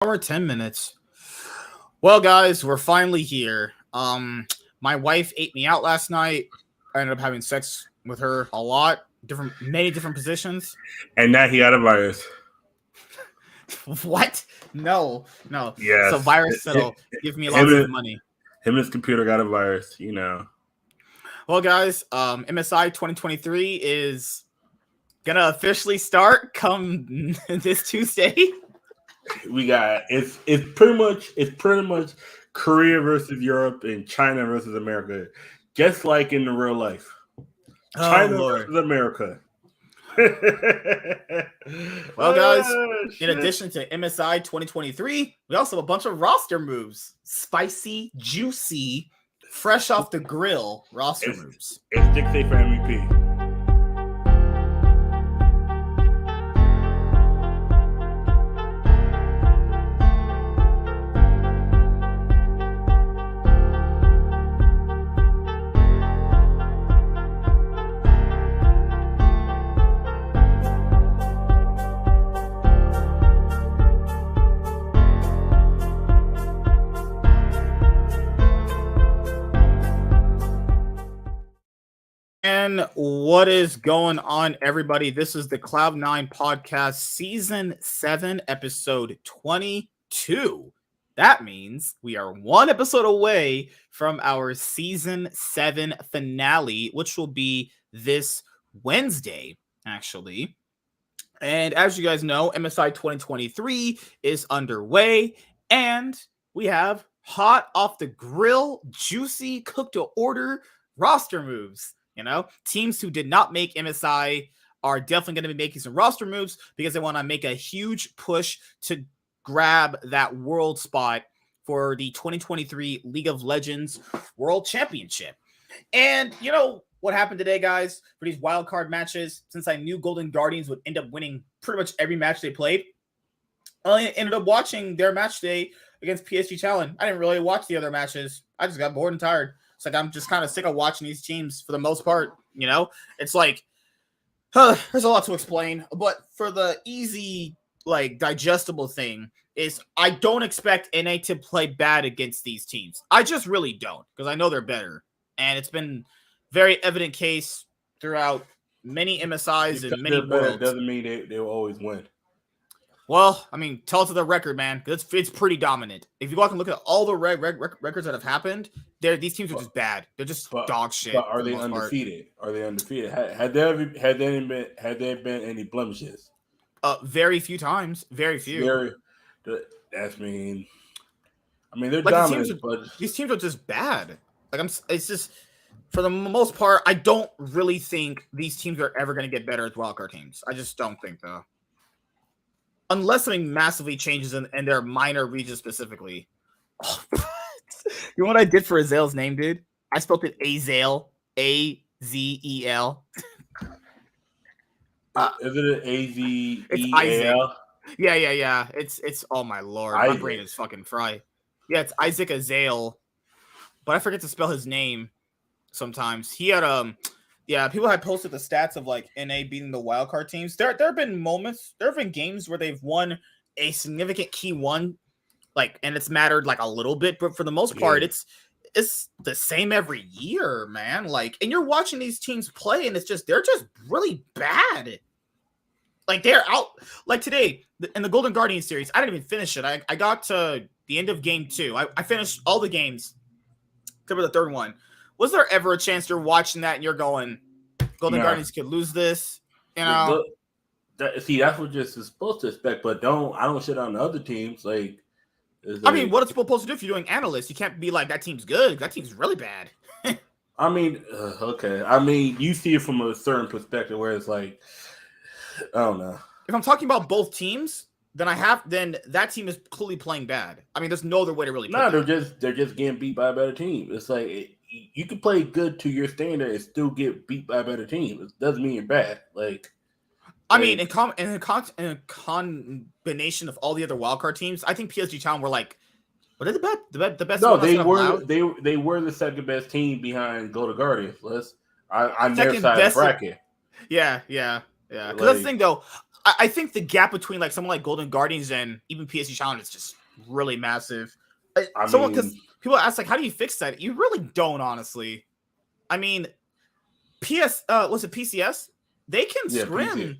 Hour 10 minutes. Well, guys, we're finally here. My wife ate me out last night. I ended up having sex with her a lot, many different positions. And now he got a virus. What? No. Yes. So virus that'll give me lots of money. Him and his computer got a virus, you know. Well, guys, MSI 2023 is gonna officially start come this Tuesday. We got it's pretty much Korea versus Europe and China versus America, just like in the real life. China versus America. Well, guys, in addition to MSI 2023, we also have a bunch of roster moves. Spicy, juicy, fresh off the grill roster moves. It's dictate for MVP. What is going on, everybody? This is the Cloud9 podcast, season 7, episode 22. That means we are one episode away from our season 7 finale, which will be this Wednesday, actually. And as you guys know, MSI 2023 is underway, and we have hot off the grill, juicy, cooked to order roster moves. You know, teams who did not make MSI are definitely going to be making some roster moves because they want to make a huge push to grab that world spot for the 2023 League of Legends World Championship. And you know what happened today, guys, for these wildcard matches, since I knew Golden Guardians would end up winning pretty much every match they played, I ended up watching their match today against PSG Talon. I didn't really watch the other matches. I just got bored and tired. It's like I'm just kind of sick of watching these teams for the most part, you know? It's like, there's a lot to explain, but for the easy, like, digestible thing is I don't expect NA to play bad against these teams. I just really don't, because I know they're better. And it's been very evident case throughout many MSIs and many worlds. Doesn't mean they will always win. Well, I mean, tell it to the record, man. It's pretty dominant. If you go out and look at all the records that have happened, these teams are just bad. They're just dog shit. But are they undefeated? Are they undefeated? Had there been any blemishes? Very few times. Very few. That's mean. I mean, they're dominant, but these teams are just bad. Like it's just for the most part, I don't really think these teams are ever going to get better as wildcard teams. I just don't think though. Unless something massively changes in their minor region specifically. Oh, you know what I did for Azel's name, dude? I spelled it Azel. A-Z-E-L. Is it an A-Z-E-L? It's Isaac. Yeah. It's oh my lord. Isaac. My brain is fucking fried. Yeah, it's Isaac Azel. But I forget to spell his name sometimes. He had people had posted the stats of like NA beating the wildcard teams. There have been moments, there have been games where they've won a significant key one, like, and it's mattered like a little bit, but for the most part, it's the same every year, man. Like, and you're watching these teams play, and they're just really bad. Like they're out. Like today in the Golden Guardian series, I didn't even finish it. I got to the end of game 2. I finished all the games except for the third one. Was there ever a chance you're watching that and you're going, Golden Guardians could lose this? You know? That's what you're supposed to expect, but I don't shit on the other teams. Like, I mean, what it's supposed to do if you're doing analysts? You can't be like, that team's good. That team's really bad. I mean, okay. I mean, you see it from a certain perspective where it's like, I don't know. If I'm talking about both teams, then that team is clearly playing bad. I mean, there's no other way to really put it. They're just getting beat by a better team. It's like you can play good to your standard and still get beat by a better team. It doesn't mean you're bad. Like, I mean, in a combination of all the other wildcard teams, I think PSG Town were like, were they the best? No, they were the second best team behind Golden Guardians. On their side of the bracket. Yeah. Because that's the thing, though. I think the gap between like someone like Golden Guardians and even PSG Challenge is just really massive. Because people ask like, how do you fix that? You really don't, honestly. I mean, was it PCS? They can scrim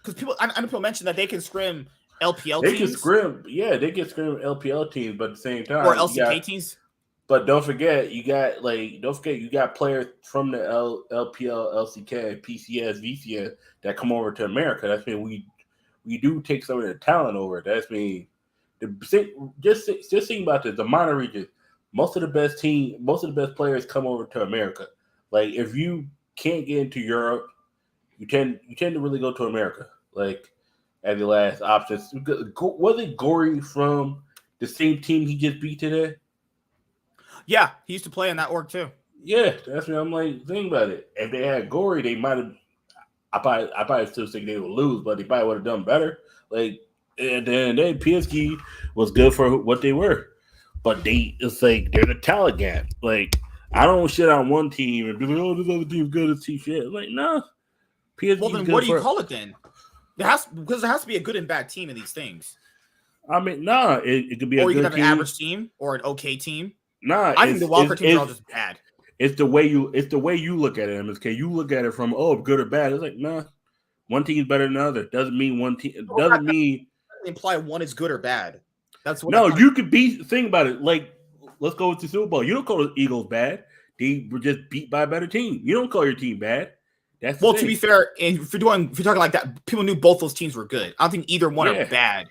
because I know people mentioned that they can scrim LPL teams. They can scrim LPL teams, but at the same time, or LCK teams. But don't forget, you got players from the LPL, LCK, PCS, VCS that come over to America. That's mean we do take some of the talent over. That's mean just think about this. The minor region, most of the best players come over to America. Like if you can't get into Europe, you tend to really go to America. Like as the last option. Was it Gory from the same team he just beat today? Yeah, he used to play in that org too. Yeah, that's what I'm like. Think about it. If they had Gory, they might have. I probably still think they would lose, but they probably would have done better. Like, and then PSG was good for what they were, but it's like there's a talent gap. Like, I don't shit on one team and be like, oh, this other team's good as team shit. Like, nah. PSG. Well, then what do you call it then? Because there has to be a good and bad team in these things. I mean, nah, it could be or you could have an average team or an okay team. Nah, I think the wildcard teams are all just bad. It's the way you look at it, MSK. You look at it from good or bad. It's like, nah, one team is better than the other. Doesn't mean one team doesn't mean imply one is good or bad. That's what you could be think about it. Like, let's go with the Super Bowl. You don't call the Eagles bad. They were just beat by a better team. You don't call your team bad. That's well, to be fair, and if you're talking like that, people knew both those teams were good. I don't think either one are bad.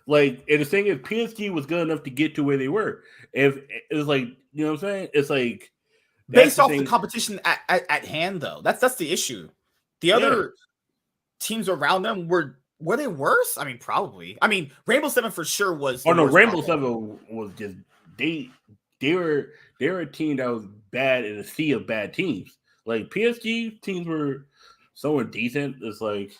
Like, and the thing is, PSG was good enough to get to where they were. If it was like, you know what I'm saying? It's like based off the competition at hand, though. That's the issue. The other teams around them were they worse? I mean, probably. I mean, Rainbow Seven for sure was. Oh no, Rainbow Seven was just they were a team that was bad in a sea of bad teams. Like PSG teams were somewhat decent. It's like,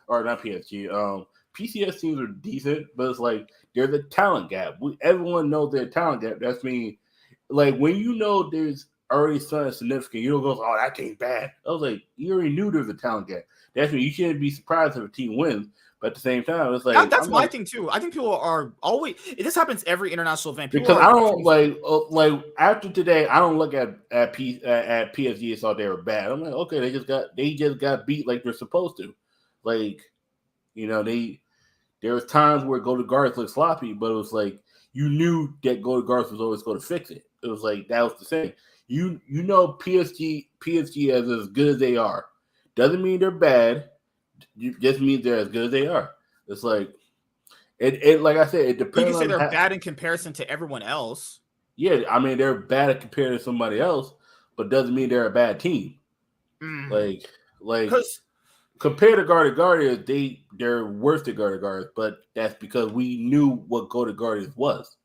or not PSG. PCS teams are decent, but it's like there's a talent gap. Everyone knows there's a talent gap. That's mean, like when you know there's already something significant, you don't go, oh, that team's bad. I was like, you already knew there's a talent gap. That's mean you shouldn't be surprised if a team wins. But at the same time, it's like that's my thing too. I think people are always. This happens every international event. Because I don't like after today, I don't look at PSG and saw they were bad. I'm like, okay, they just got beat like they're supposed to. Like, you know, there was times where Golden Guards looked sloppy, but it was like you knew that Golden Guards was always going to fix it. It was like that was the thing. You know PSG as good as they are. Doesn't mean they're bad. It just means they're as good as they are. It's like it like I said, it depends. You can say they're bad in comparison to everyone else. Yeah, I mean they're bad compared to somebody else, but doesn't mean they're a bad team. Like because compared to Guardians, they're worse than Guardians, but that's because we knew what Golden Guardians was.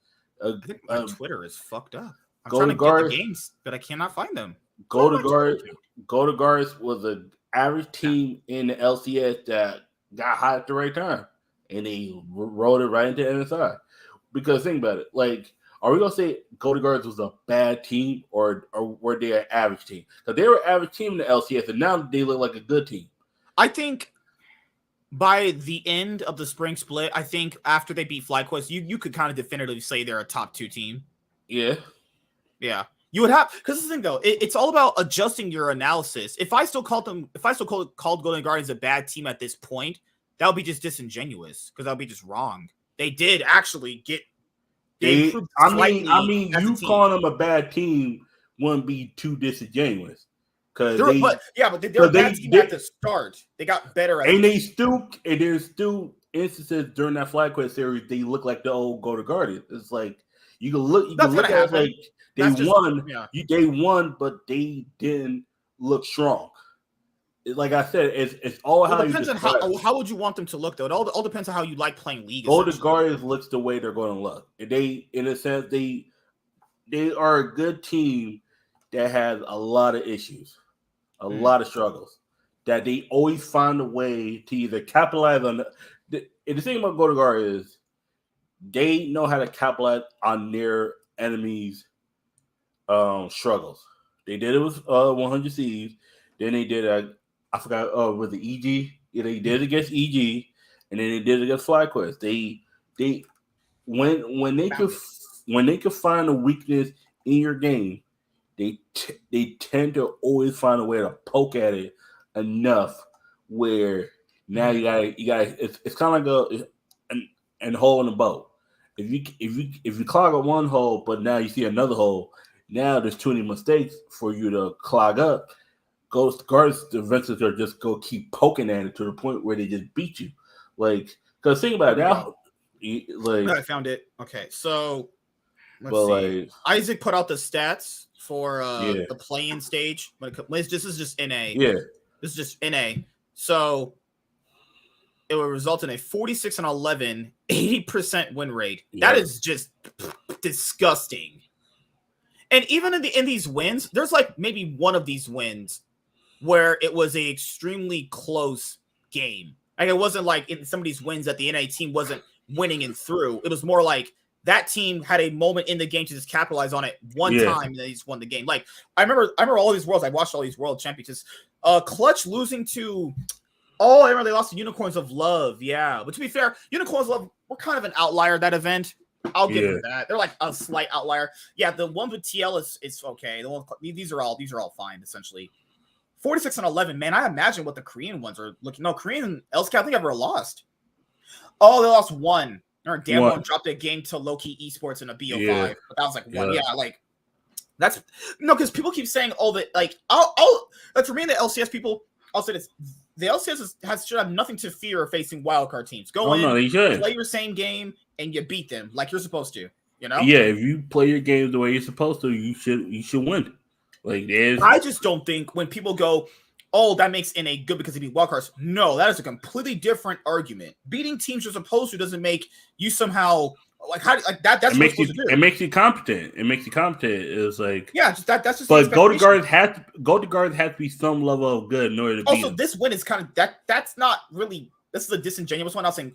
I think my Twitter is fucked up. I'm trying to get the games, but I cannot find them. Golden Guards was an average team in the LCS that got hot at the right time, and they rolled it right into NSI. Because think about it, like, are we gonna say Golden Guards was a bad team, or were they an average team? Because they were an average team in the LCS, and now they look like a good team. I think by the end of the spring split, I think after they beat FlyQuest, you could kind of definitively say they're a top 2 team. Yeah. You would have, because the thing though, it's all about adjusting your analysis. If I still called Golden Guardians a bad team at this point, that would be just disingenuous because that would be just wrong. They did actually get. I mean, you calling them a bad team wouldn't be too disingenuous. But they're a bad team at the start. They got better, there's still instances during that FlyQuest series they look like the old Golden Guardians. It's like you can look at it like they won, but they didn't look strong. Like I said, it's all how depends on how would you want them to look though. It all depends on how you like playing League. Golden Guardians looks the way they're going to look. They, in a sense, they are a good team that has a lot of issues, a lot of struggles that they always find a way to either capitalize on. The thing about Golden Guardians is they know how to capitalize on their enemies' struggles. They did it with 100 Thieves. Then they did I forgot with the EG. Yeah, they did it against EG, and then they did it against FlyQuest. They when they could find a weakness in your game, they tend to always find a way to poke at it enough where now you gotta it's kind of like an hole in the boat. If you clog up one hole, but now you see another hole, now there's too many mistakes for you to clog up. Guards eventually are just go keep poking at it to the point where they just beat you. Like, because think about it now. Like, I found it. Okay, so let's see. Like, Isaac put out the stats for the play-in stage. This is just NA. Yeah, this is just NA. So it will result in a 46-11, 80% win rate. Yep. That is just disgusting. And even in these wins, there's like maybe one of these wins where it was an extremely close game. Like it wasn't like in some of these wins that the NA team wasn't winning and through. It was more like that team had a moment in the game to just capitalize on it one time and they just won the game. Like I remember all these worlds. I watched all these world championships. Clutch losing to I remember they lost to Unicorns of Love. Yeah. But to be fair, Unicorns of Love were kind of an outlier that event. I'll give them that. They're like a slight outlier. Yeah, the one with TL is okay. These are all fine, essentially. 46-11, man. I imagine what the Korean ones are looking. No, Korean LSK, I think ever lost. Oh, they lost one. Or Damwon dropped a game to Low-Key Esports in a BO5. Yeah. But that was like one. Yeah, like that's because people keep saying, that like I'll like for me and the LCS people, I'll say this. The LCS should have nothing to fear facing wildcard teams. Go in, play your same game, and you beat them like you're supposed to. You know? Yeah, if you play your games the way you're supposed to, you should win. Like I just don't think when people go, that makes NA good because they beat wildcards. No, that is a completely different argument. Beating teams you're supposed to doesn't make you somehow like how like that. That's what it makes you competent. It makes you competent. It's like that's just. But go to guards have to be some level of good in order to beat also, them. This win is kind of that's not really. This is a disingenuous one. I was saying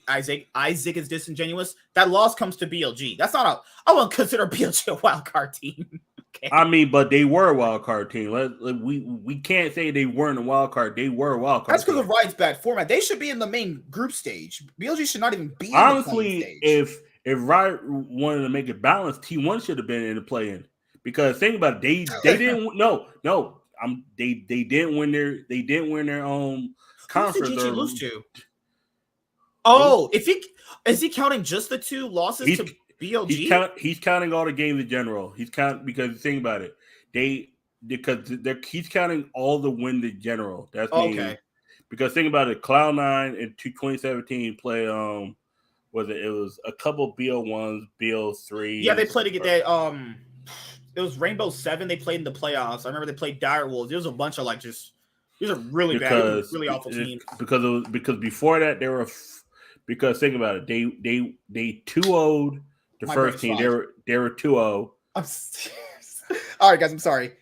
Isaac is disingenuous. That loss comes to BLG. That's not I wouldn't consider BLG a wildcard team. Okay. I mean, but they were a wild card team. We can't say they weren't a wild card. They were a wild card. That's because of Riot's bad format. They should be in the main group stage. BLG should not even be honestly, in the playing stage. If Riot wanted to make it balanced, T1 should have been in the play-in. Because think about it, they didn't they didn't win their conference. Who did GG lose to? Oh, is he counting just the two losses to BLG? He's counting all the games in general. He's because think about it. He's counting all the wins in general. That's okay. Because think about it. Cloud9 in 2017 play it was a couple BO1s, BO3s. Yeah, they played to get that it was Rainbow 7 they played in the playoffs. I remember they played Dire Wolves. There was a bunch of like just these are really bad, really awful teams. Because before that they were because think about it. They 2-0'd the first team. They were 2-0. All right, guys, I'm sorry.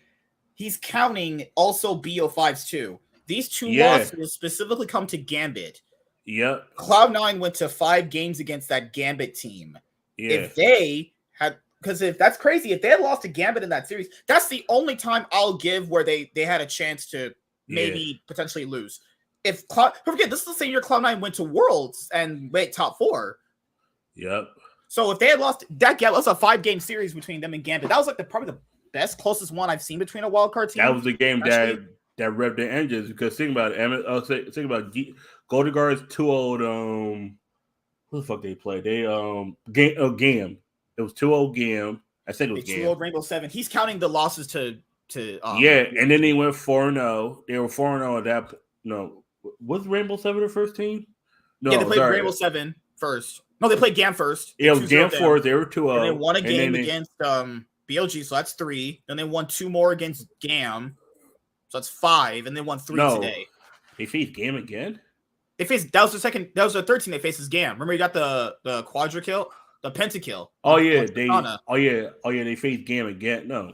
He's counting also BO5s too. These two losses specifically come to Gambit. Yep. Cloud9 went to 5 games against that Gambit team. Yeah. If they had, because if that's crazy, if they had lost to Gambit in that series, that's the only time I'll give where they had a chance to maybe potentially lose. If forget, this is the same year Cloud9 went to Worlds and went top 4. Yep. So if they had lost that was a 5-game series between them and Gambit. That was like probably the best, closest one I've seen between a wildcard team. That was the game that revved their engines because think about it. Think about Golden Guards 2-0. Who the fuck they played? They GAM. It was 2-0 GAM. I think it was GAM. 2-0 Rainbow 7. He's counting the losses to and then they went 4-0. They were 4-0 at that. No, was Rainbow 7 the first team? No, yeah, they played Rainbow 7 first. No, they played GAM first. Yeah, it was GAM 4. They were 2-0. And they won a game against BLG, so that's 3. Then they won 2 more against GAM, so that's 5. And they won 3 today. They faced GAM again. They faced that was the second. That was the 13. They faced as GAM. Remember, you got the quadra kill, the pentakill. Oh yeah, they faced GAM again. No,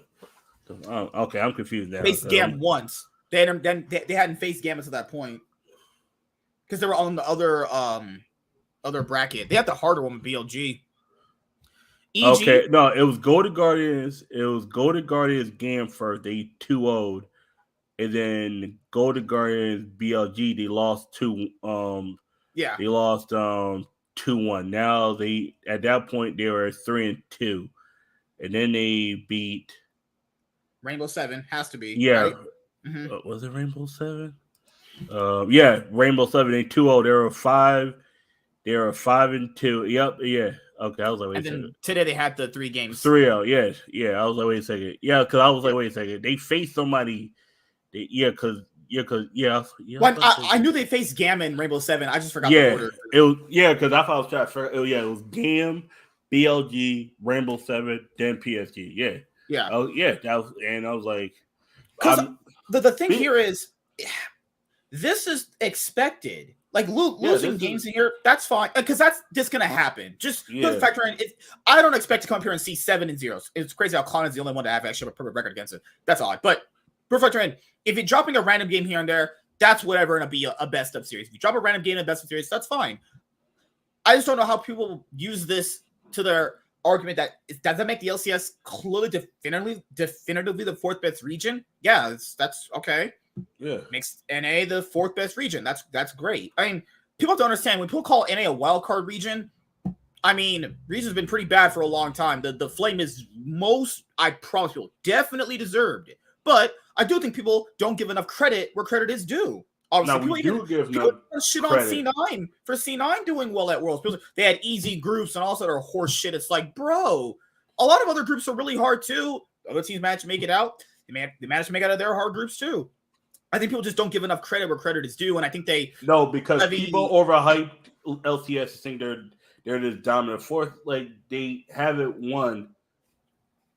okay, I'm confused now. Faced GAM once. They hadn't faced GAM until that point because they were on the other bracket. They had the harder one with BLG. EG, okay, no, it was Golden Guardians. It was Golden Guardians GAM first. They 2-0'd. And then Golden Guardians BLG, they lost to Yeah. They lost 2-1. Now they at that point they were 3-2, and then they beat Rainbow Seven has to be yeah. right. Mm-hmm. Was it Rainbow Seven? Yeah, Rainbow Seven. They 2-0. They were 5. They were 5-2. Yep. Yeah. Okay. I was like, wait And a second. then today they had the 3 games. 3-0. Yes. Yeah. I was like, wait a second. Yeah, because I was like, wait a second. They faced somebody. Because Well, I knew they faced Gamma in Rainbow Seven. I just forgot the order. It was because I thought I was trying to figure. It was GAM, BLG, Rainbow Seven, then PSG. Yeah. Yeah. Oh yeah. That was, and I was like, because the thing here is, this is expected. Like losing games in here, that's fine because that's just gonna happen. Just factor in it. I don't expect to come up here and see 7-0. It's crazy how Cloud9 is the only one to have actually a perfect record against it. That's odd, but factor in if you're dropping a random game here and there, that's whatever gonna be a best of series. If you drop a random game in a best of series, that's fine. I just don't know how people use this to their argument that does that make the LCS clearly definitively the 4th best region? Yeah, that's okay. Yeah, makes NA the 4th best region. That's great. I mean, people have to understand when people call NA a wild card region. I mean, region's been pretty bad for a long time. The flame is I promise people, definitely deserved it. But I do think people don't give enough credit where credit is due. Obviously, now, people give no shit credit on C9 for C9 doing well at Worlds. They had easy groups and also their horse shit. It's like, bro, a lot of other groups are really hard too. Other teams managed to make it out. They managed to make it out of their hard groups too. I think people just don't give enough credit where credit is due, and I think because people overhype LCS to think they're the dominant force. Like they haven't won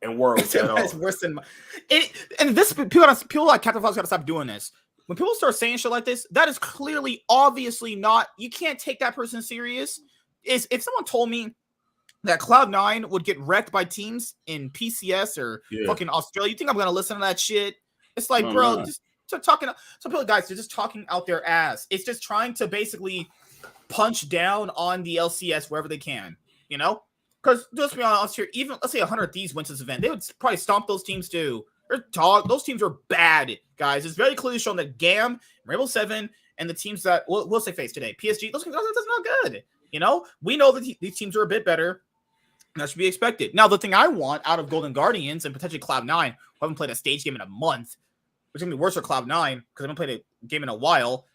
in Worlds at all. It's worse than it. And this people like Captain Fox got to stop doing this. When people start saying shit like this, that is clearly, obviously not. You can't take that person serious. If someone told me that Cloud9 would get wrecked by teams in PCS or fucking Australia, you think I'm gonna listen to that shit? It's like, bro, just talking. Some people, guys, they're just talking out their ass. It's just trying to basically punch down on the LCS wherever they can, you know? Because let's be honest here, even let's say 100 Thieves wins this event, they would probably stomp those teams too. Those teams are bad, guys. It's very clearly shown that GAM, Rainbow Seven, and the teams that we'll say face today, PSG, that's not good. You know, we know that these teams are a bit better. And that should be expected. Now, the thing I want out of Golden Guardians and potentially Cloud9, who haven't played a stage game in a month, which is going to be worse for Cloud9 because I haven't played a game in a while.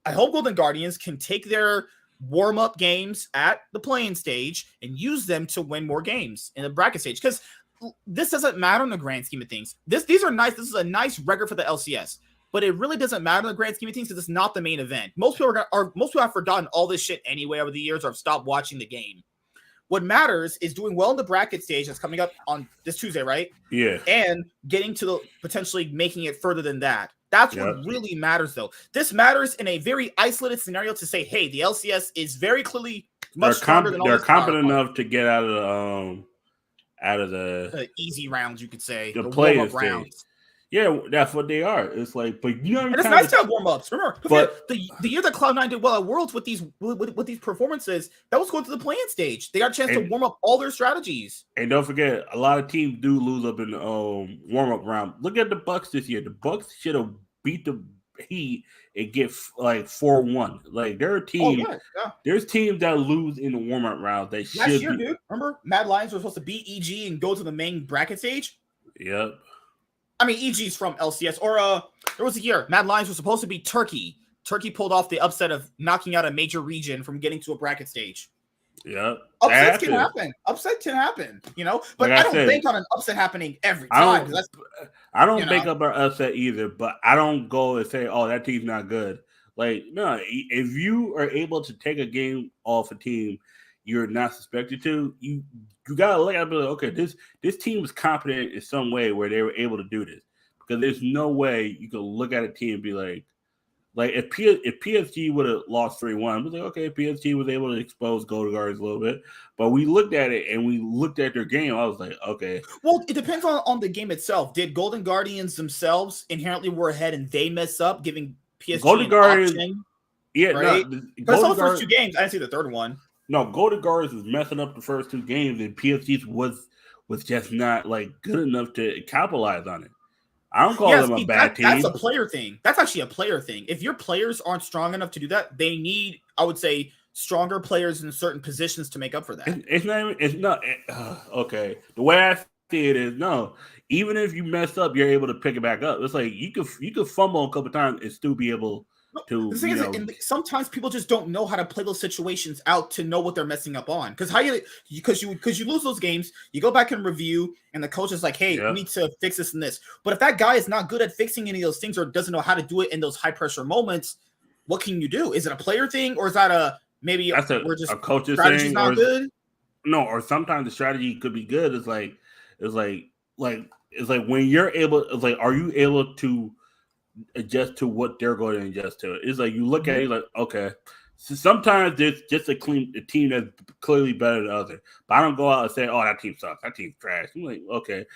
I hope Golden Guardians can take their warm-up games at the playing stage and use them to win more games in the bracket stage. Because this doesn't matter in the grand scheme of things. These are nice. This is a nice record for the LCS. But it really doesn't matter in the grand scheme of things because it's not the main event. Most people have forgotten all this shit anyway over the years or have stopped watching the game. What matters is doing well in the bracket stage that's coming up on this Tuesday, right? Yeah. And getting to the potentially making it further than that. That's what really matters, though. This matters in a very isolated scenario to say, hey, the LCS is very clearly much stronger than all they're competent enough to get out of the easy rounds, you could say. The warm-up rounds. Yeah, that's what they are. It's like, but you know, and it's nice to have warm-ups. Remember, the year that Cloud9 did well at Worlds with these performances, that was going to the playing stage. They got a chance to warm up all their strategies. And don't forget, a lot of teams do lose up in the warm-up round. Look at the Bucks this year. The Bucks should have beat the Heat and get like 4-1. Like there are teams, there's teams that lose in the warm-up round. They should. Last year, dude. Remember, Mad Lions were supposed to beat EG and go to the main bracket stage. Yep. I mean, EG's from LCS. Or there was a year Mad Lions was supposed to be Turkey. Turkey pulled off the upset of knocking out a major region from getting to a bracket stage. Yeah, upsets can happen. Upset can happen, you know. But like I don't bank on an upset happening every time. I don't bank up an upset either. But I don't go and say, "Oh, that team's not good." Like, no, if you are able to take a game off a team you're not suspected to, you gotta look at it and be like, okay, this team was competent in some way where they were able to do this. Because there's no way you can look at a team and be like if PSG would have lost 3-1, was like, okay, PSG was able to expose Golden Guardians a little bit. But we looked at it and we looked at their game. I was like, okay. Well, it depends on the game itself. Did Golden Guardians themselves inherently were ahead and they mess up, giving PSG Golden Guardians? Yeah, right? But I saw the first two games. I didn't see the third one. No, Golden Guardians was messing up the first two games, and PSG was just not like good enough to capitalize on it. I don't call them a bad team. That's a player thing. That's actually a player thing. If your players aren't strong enough to do that, they need, I would say, stronger players in certain positions to make up for that. It's not okay. The way I see it is no. Even if you mess up, you're able to pick it back up. It's like you could fumble a couple times and still be able to. The thing is, and sometimes people just don't know how to play those situations out to know what they're messing up on. Because you lose those games, you go back and review, and the coach is like, "Hey, we need to fix this and this." But if that guy is not good at fixing any of those things or doesn't know how to do it in those high pressure moments, what can you do? Is it a player thing, or is that maybe we're just a coach's strategy's not good? No, or sometimes the strategy could be good. It's like when you're able. It's like, are you able to adjust to what they're going to adjust to? It's like you look at it like, okay. So sometimes there's just a team that's clearly better than the other. But I don't go out and say, "Oh, that team sucks. That team's trash." I'm like, okay,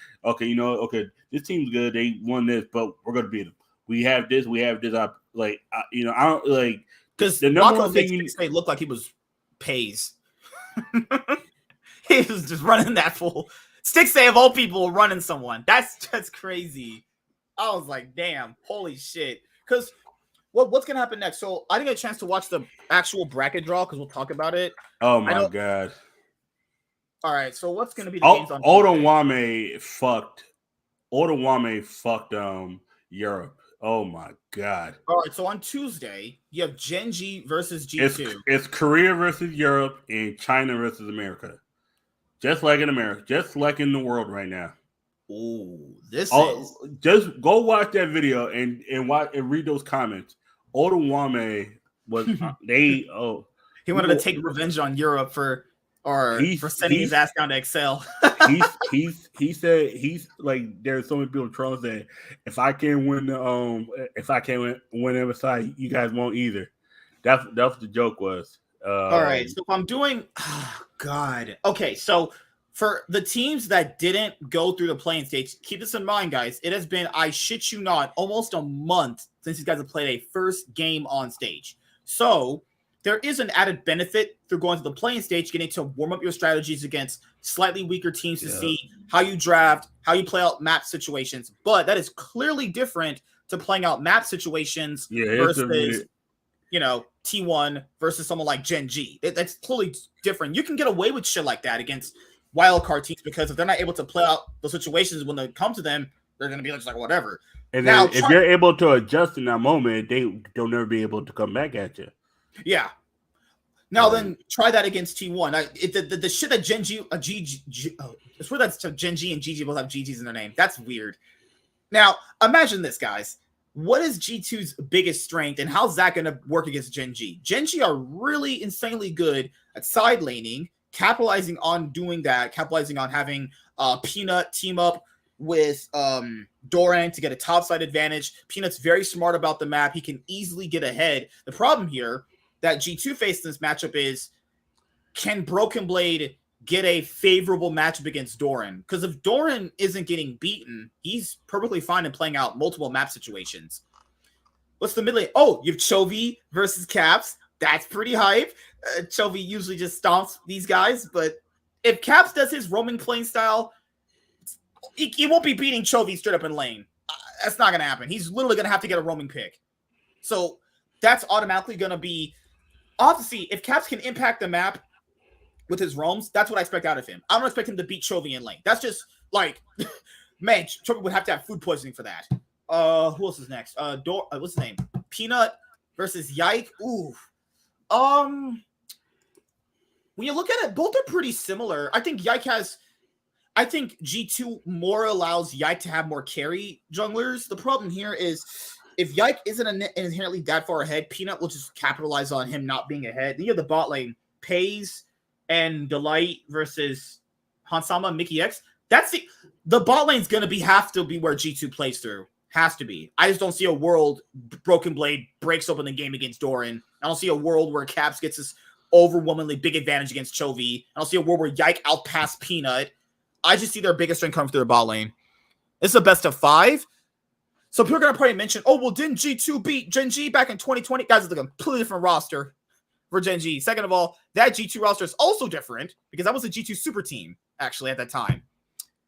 this team's good. They won this, but we're going to beat them. We have this. I don't like because the number one thing they looked like he was pays. He was just running that full. Stixay of all people running someone. That's crazy. I was like, damn, holy shit. Because what's going to happen next? So I didn't get a chance to watch the actual bracket draw because we'll talk about it. Oh, my God. All right, so what's going to be the games on Oldawame fucked Europe. Oh, my God. All right, so on Tuesday, you have Gen.G versus G2. It's Korea versus Europe and China versus America. Just like in America. Just like in the world right now. Just go watch that video and read those comments. Oldawame was he wanted to take revenge on Europe for sending his ass down to Excel. he said he's like, there's so many people trolling saying, if I can't win every side, you guys won't either. That's what the joke was. All right, so if I'm doing God. Okay, so for the teams that didn't go through the playing stage, keep this in mind, guys. It has been, I shit you not, almost a month since these guys have played a first game on stage. So there is an added benefit through going to the playing stage, getting to warm up your strategies against slightly weaker teams to see how you draft, how you play out map situations. But that is clearly different to playing out map situations versus, T1 versus someone like Gen.G. That's totally different. You can get away with shit like that against wildcard teams because if they're not able to play out those situations when they come to them, they're going to be just like whatever. And then if you're able to adjust in that moment, they'll never be able to come back at you. Yeah. Now then, try that against T1. The shit that Gen.G, it's weird that Gen.G and GG both have GGs in their name. That's weird. Now imagine this, guys. What is G2's biggest strength, and how's that going to work against Gen.G? Gen.G are really insanely good at side laning, capitalizing on doing that, capitalizing on having Peanut team up with Doran to get a topside advantage. Peanut's very smart about the map. He can easily get ahead. The problem here that G2 faced in this matchup is, can Broken Blade get a favorable matchup against Doran? Because if Doran isn't getting beaten, he's perfectly fine in playing out multiple map situations. What's the mid lane? Oh, you have Chovy versus Caps. That's pretty hype. Chovy usually just stomps these guys, but if Caps does his roaming playing style, he won't be beating Chovy straight up in lane. That's not going to happen. He's literally going to have to get a roaming pick. So that's automatically going to be... I'll have to see. If Caps can impact the map with his roams, that's what I expect out of him. I don't expect him to beat Chovy in lane. That's just like... man, Chovy would have to have food poisoning for that. Who else is next? What's his name? Peanut versus Yike. Ooh. When you look at it, both are pretty similar. I think G2 more allows Yike to have more carry junglers. The problem here is if Yike isn't inherently that far ahead, Peanut will just capitalize on him not being ahead. Then you have the bot lane, Pays and Delight versus Hansama, Mickey X. That's the bot lane's gonna have to be where G2 plays through. Has to be. I just don't see a world Broken Blade breaks open the game against Doran. I don't see a world where Caps gets this overwhelmingly big advantage against Chovy. I don't see a world where Yike outpass Peanut. I just see their biggest strength coming through their bot lane. This is a best of 5. So people are going to probably mention, oh, well, didn't G2 beat Gen.G back in 2020? Guys, it's a completely different roster for Gen.G. Second of all, that G2 roster is also different because that was a G2 super team, actually, at that time.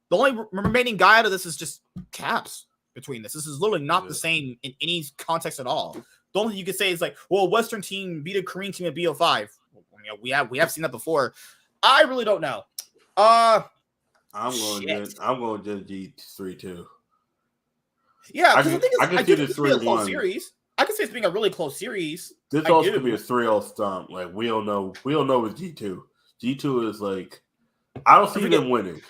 The only remaining guy out of this is just Caps. between this. This is literally not the same in any context at all. The only thing you could say is like, well, a Western team beat a Korean team at BO5. We have seen that before. I really don't know. I'm going G3 too. Yeah, because the thing is, I can see the 3-1 series. I can say it's being a really close series. This also could be a 3-0 stomp. Like we don't know with G2. G2 is like, I don't see them winning.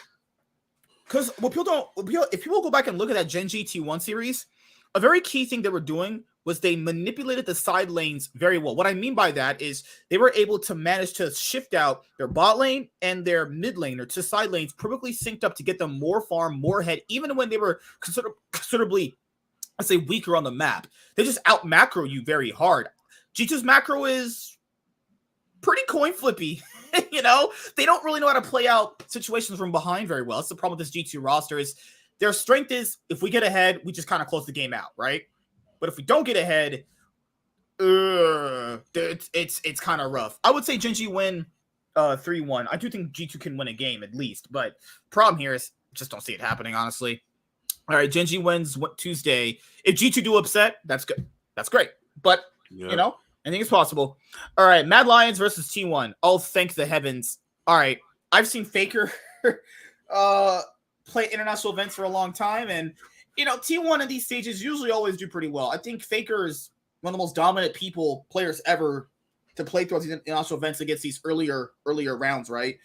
Because if people go back and look at that Gen G T1 series, a very key thing they were doing was they manipulated the side lanes very well. What I mean by that is they were able to manage to shift out their bot lane and their mid lane or to side lanes perfectly synced up to get them more farm, more head, even when they were considerably, let's say, weaker on the map. They just out macro you very hard. G2's macro is pretty coin flippy. You know, they don't really know how to play out situations from behind very well. That's the problem with this G2 roster is their strength is if we get ahead, we just kind of close the game out, right? But if we don't get ahead, it's kind of rough. I would say Gen G win 3-1. I do think G2 can win a game at least, but problem here is just don't see it happening, honestly. All right, Gen G wins Tuesday. If G2 do upset, that's good. That's great. But, you know, anything is possible. All right, Mad Lions versus T1. Oh, thank the heavens. All right, I've seen Faker play international events for a long time, and you know, T1 in these stages usually always do pretty well. I think Faker is one of the most dominant players ever to play throughout these international events against these earlier rounds, right?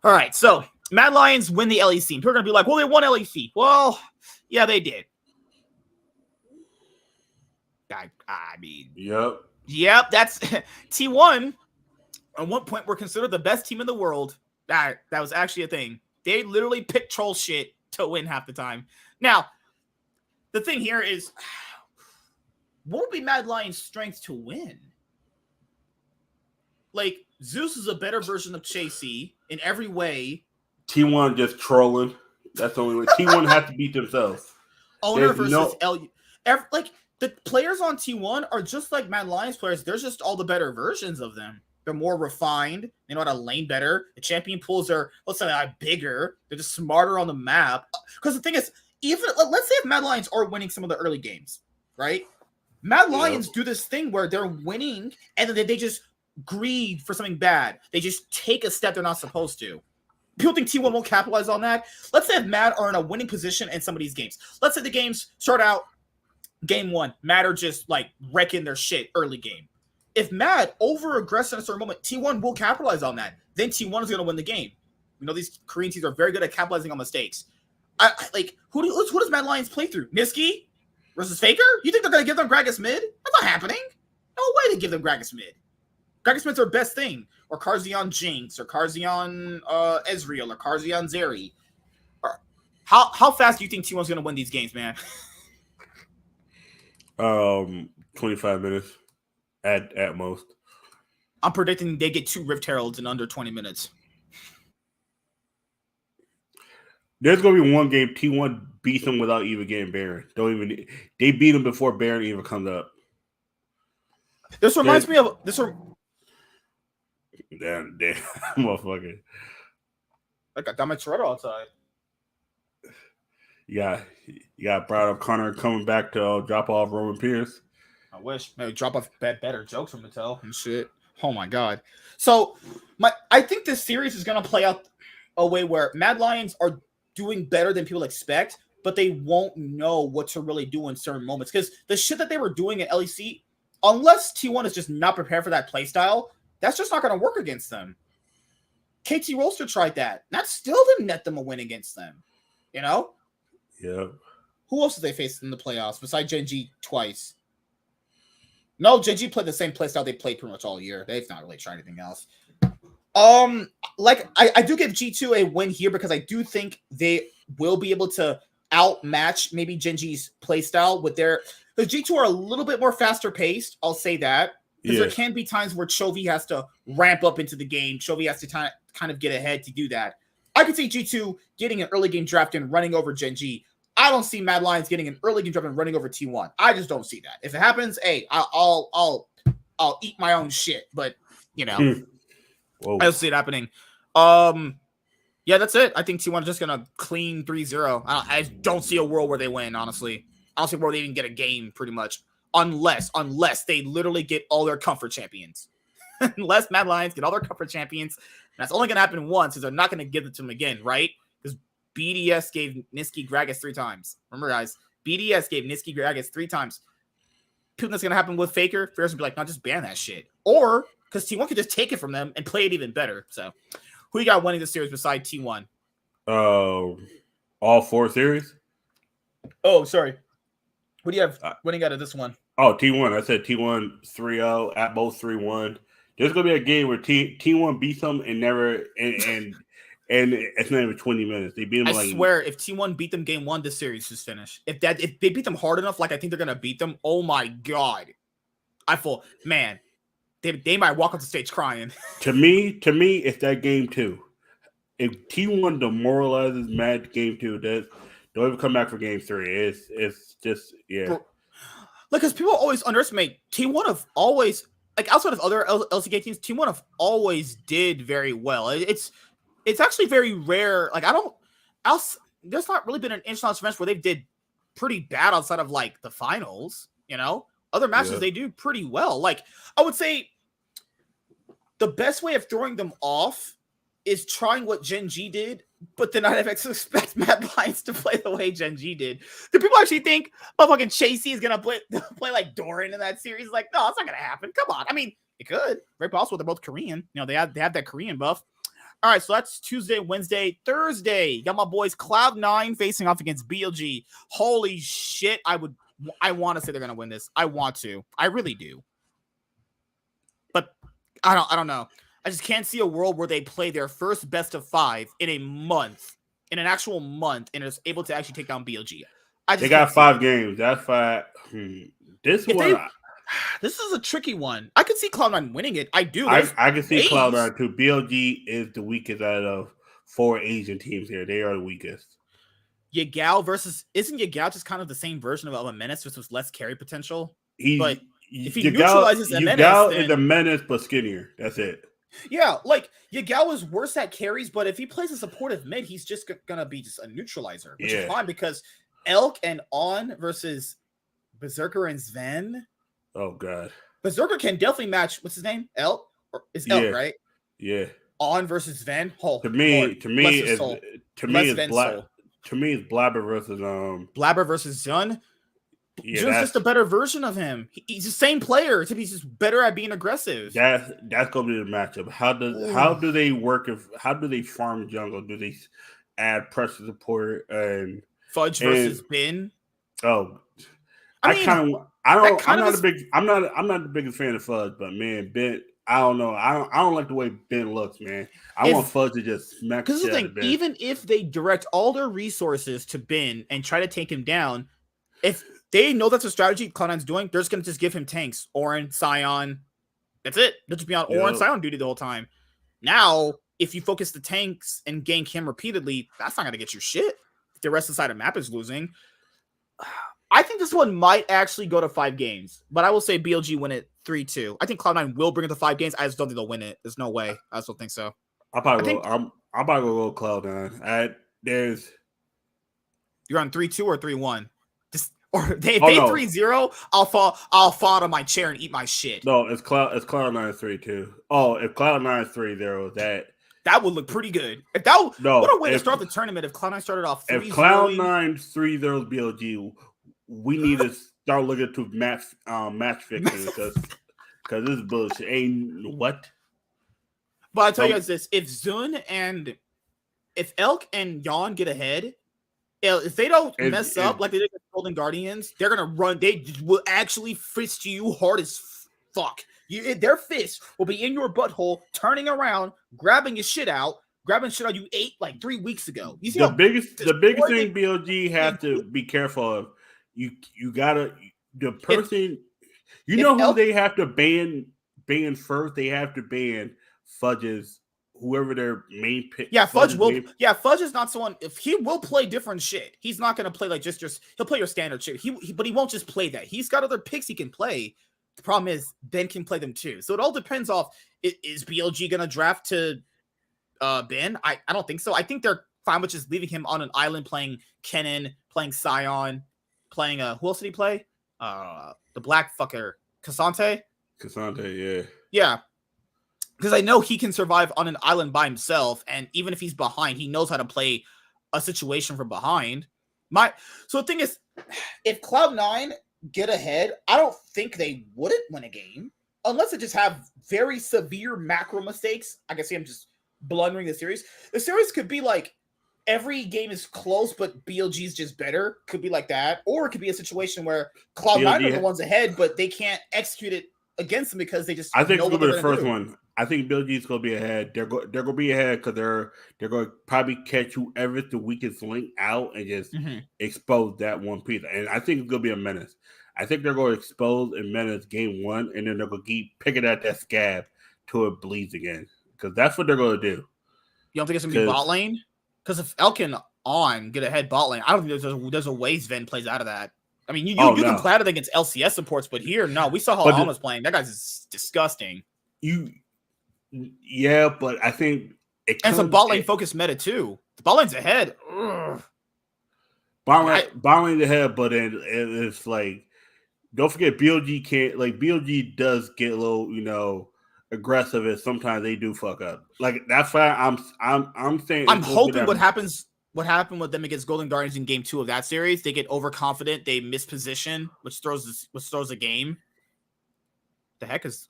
All right, so Mad Lions win the LEC. People are going to be like, well, they won LEC. Well, yeah, they did. I mean... Yep, that's... T1, at one point, were considered the best team in the world. That was actually a thing. They literally picked troll shit to win half the time. Now... the thing here is, what would be Mad Lions' strength to win? Like, Zeus is a better version of Chasey in every way. T1 just trolling. That's the only way. T1 has to beat themselves. Owner versus LU. Like, the players on T1 are just like Mad Lions players. They're just all the better versions of them. They're more refined. They know how to lane better. The champion pools are, let's say, bigger. They're just smarter on the map. Because the thing is, even let's say if Mad Lions are winning some of the early games, right? Mad Lions do this thing where they're winning and then they just greed for something bad. They just take a step they're not supposed to. People think T1 won't capitalize on that. Let's say if Mad are in a winning position in some of these games. Let's say the games start out game 1. Mad are just like wrecking their shit early game. If Mad over-aggress in a certain moment, T1 will capitalize on that. Then T1 is going to win the game. You know, these Korean teams are very good at capitalizing on mistakes. Who does Mad Lions play through? Niski versus Faker? You think they're going to give them Gragas mid? That's not happening. No way to give them Gragas mid. Gragas mid's their best thing. Or Karzion Jinx, or Karzion Ezreal, or Karzion Zeri. How fast do you think T1's going to win these games, man? 25 minutes at most. I'm predicting they get 2 Rift Heralds in under 20 minutes. There's gonna be one game T1 beats them without even getting Baron. They beat them before Baron even comes up. This reminds me of this. Damn, motherfucker! I got my Toretto outside. You got brought up Connor coming back to drop off Roman Pierce. I wish maybe drop off better jokes from Mattel and shit. Oh my god! So I think this series is gonna play out a way where Mad Lions are doing better than people expect, but they won't know what to really do in certain moments because the shit that they were doing at LEC, unless T1 is just not prepared for that playstyle, that's just not going to work against them. KT Roaster tried that. That still didn't net them a win against them. You know? Yeah. Who else did they face in the playoffs besides Gen G twice? No, Gen G played the same playstyle they played pretty much all year. They've not really tried anything else. I do give G2 a win here because I do think they will be able to outmatch maybe Gen G's playstyle with their because G2 are a little bit more faster paced. I'll say that. Because there can be times where Chovy has to ramp up into the game. Chovy has to kind of get ahead to do that. I could see G2 getting an early game draft and running over Gen G. I don't see Mad Lions getting an early game draft and running over T1. I just don't see that. If it happens, hey, I'll eat my own shit. But you know. I don't see it happening. Yeah, Yeah, that's it. I think T1 is just gonna clean 3-0. I don't see a world where they win. Honestly, I don't see a world they even get a game. Pretty much, unless they literally get all their comfort champions. Unless Mad Lions get all their comfort champions, and that's only gonna happen once, because they're not gonna give it to them again, right? Because BDS gave Niski Gragas 3 times. Remember, guys, BDS gave Niski Gragas 3 times. That's gonna happen with Faker. Fair's gonna be like, no, just ban that shit. Or because T1 could just take it from them and play it even better. So, who you got winning the series besides T1? All 4 series. Oh, sorry. What do you have winning out of this one? Oh, T1. I said T1 3-0 at both 3-1. There's gonna be a game where T1 beats them and never and it's not even 20 minutes. They beat them. I swear, if T1 beat them game 1, this series is finished. If they beat them hard enough, like I think they're gonna beat them, oh my god, man. They might walk off the stage crying. To me, it's that game 2. If T1 demoralizes Mad game 2, don't even come back for game 3. It's just Like, because people always underestimate T1 have always, like, outside of other LCK teams, T1 have always did very well. It's actually very rare. Like, there's not really been an international event where they did pretty bad outside of like the finals. Other matches they do pretty well. Like, I would say the best way of throwing them off is trying what Gen G did, but then I'd expect Mad Lions to play the way Gen G did. Do people actually think fucking Chasey is gonna play like Doran in that series? Like, no, it's not gonna happen. Come on. I mean, it could. Very possible. They're both Korean. They have that Korean buff. All right, so that's Tuesday, Wednesday, Thursday. Got my boys Cloud9 facing off against BLG. Holy shit! I want to say they're gonna win this. I want to. I really do. But I don't know. I just can't see a world where they play their first best of 5 in an actual month, and is able to actually take down BLG. They got 5 games. That's 5. This is a tricky one. I could see Cloud9 winning it. I do. I can see Cloud9 too. BLG is the weakest out of 4 Asian teams here. They are the weakest. Yagao isn't Yagao just kind of the same version of a Menace, just with less carry potential? But if he neutralizes a Menace, Yagao is a Menace but skinnier. That's it. Yeah, like Yagao is worse at carries, but if he plays a supportive mid, he's just gonna be just a neutralizer, which is fine, because Elk and On versus Berserker and Sven. Oh god, Berserker can definitely match. What's his name? Elk? Elk, right? Yeah. On versus Sven. To me, it's Blabber versus Zun. Yeah, Jun's just a better version of him. He's the same player, except he's just better at being aggressive. That's gonna be the matchup. How do they work? How do they farm jungle? Do they add pressure support and Fudge versus Bin? Oh, I'm not the biggest fan of Fudge, but man, Ben, I don't know. I don't like the way Ben looks, man. I want Fudge to just smack. Because the thing, even if they direct all their resources to Ben and try to take him down, if they know that's a strategy Cloud9's doing, they're just going to just give him tanks. Orin, Sion. That's it. They'll just be on Orin, Sion duty the whole time. Now, if you focus the tanks and gank him repeatedly, that's not going to get you shit. If the rest of the side of the map is losing. I think this one might actually go to 5 games. But I will say BLG win it 3-2. I think Cloud9 will bring it to 5 games. I just don't think they'll win it. There's no way. I just don't think so. I'll probably go Cloud9. You're on 3-2 or 3-1? Or if they 3-0, I'll fall out of my chair and eat my shit. No, it's Cloud9 3-2. Oh, if Cloud9 3-0, that would look pretty good. What a way to start the tournament if Cloud9 started off 3-0. If Cloud9 3-0 BLG, we need to start looking to match fixing because this is bullshit. Ain't what? But I'll tell you guys this: if Elk and Yon get ahead, if they don't mess up like they did with Golden Guardians, they're gonna run. They will actually fist you hard as fuck. Their fists will be in your butthole, turning around, grabbing shit out you ate like 3 weeks ago. You see the biggest thing BLG have to be careful of. You gotta the person. Who they have to ban first. They have to ban Fudge's. Whoever their main pick. Yeah, Fudge is not someone. If he will play different shit, he's not gonna play like just he'll play your standard shit. But he won't just play that. He's got other picks he can play. The problem is Ben can play them too. So it all depends off, is BLG gonna draft to Ben? I don't think so. I think they're fine with just leaving him on an island playing Kennen, playing Scion, playing who else did he play? The black fucker, Ssumday? Ssumday, yeah. Yeah. Because I know he can survive on an island by himself, and even if he's behind, he knows how to play a situation from behind. So the thing is, if Cloud9 get ahead, I don't think they wouldn't win a game unless they just have very severe macro mistakes. I can see I'm just blundering the series. The series could be like every game is close, but BLG is just better. Could be like that, or it could be a situation where Cloud9 are the ones ahead, but they can't execute it against them because they just. I think it's gonna be the first one. I think BLG's gonna be ahead. They're gonna be ahead because they're gonna probably catch whoever's the weakest link out and just expose that one piece. And I think it's gonna be a menace. I think they're gonna expose and menace game one, and then they're gonna keep picking at that scab till it bleeds again. Because that's what they're gonna do. You don't think it's gonna be bot lane? Because if Elkin get ahead bot lane, I don't think there's a way Sven plays out of that. I mean, you can cloud it against LCS supports, but here, no. We saw how Alma's playing. That guy's disgusting. Yeah, but I think and some bot lane focused meta too. The bot lane's ahead. Bot lane's ahead, but it's like, don't forget BLG can't, like, BLG does get a little, aggressive, and sometimes they do fuck up. Like, that's why I'm saying I'm hoping what happened with them against Golden Guardians in game 2 of that series, they get overconfident, they miss position, which throws a game. The heck is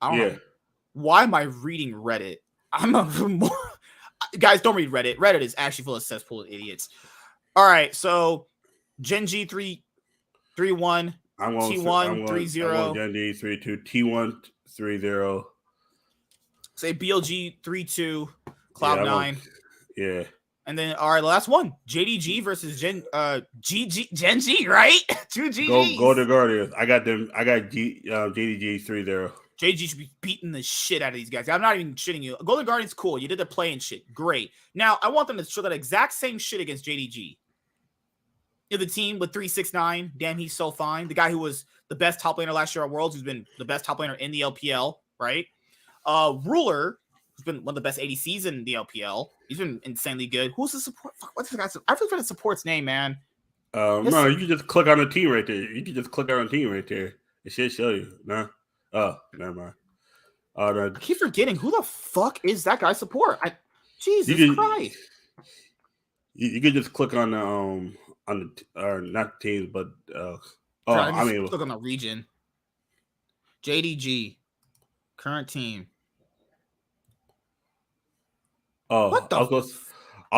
I don't know. Why am I reading Reddit? Guys, don't read Reddit. Reddit is actually full of cesspool of idiots. All right, so Genji 3-1, T1 3-0. Genji 3-2, T1 3-0. Say BLG 3-2, Cloud9. Yeah. And then, all right, last one. JDG versus Genji, right? 2 GGs. Go to Guardians. I got them. I got JDG 3-0. JDG should be beating the shit out of these guys. I'm not even shitting you. Golden Guardians, cool. You did the play and shit. Great. Now, I want them to show that exact same shit against JDG. You're the team with 369. Damn, he's so fine. The guy who was the best top laner last year at Worlds, who's been the best top laner in the LPL, right? Ruler, who's been one of the best ADCs in the LPL. He's been insanely good. Who's the support? Fuck, what's the guy? I forgot the support's name, man. No, you can just click on the team right there. You can just click on the team right there. It should show you. No. Oh, never mind. I keep forgetting who the fuck is that guy support. Jesus Christ. You could just click on the not the teams, but look on the region. JDG current team. Oh, what the? I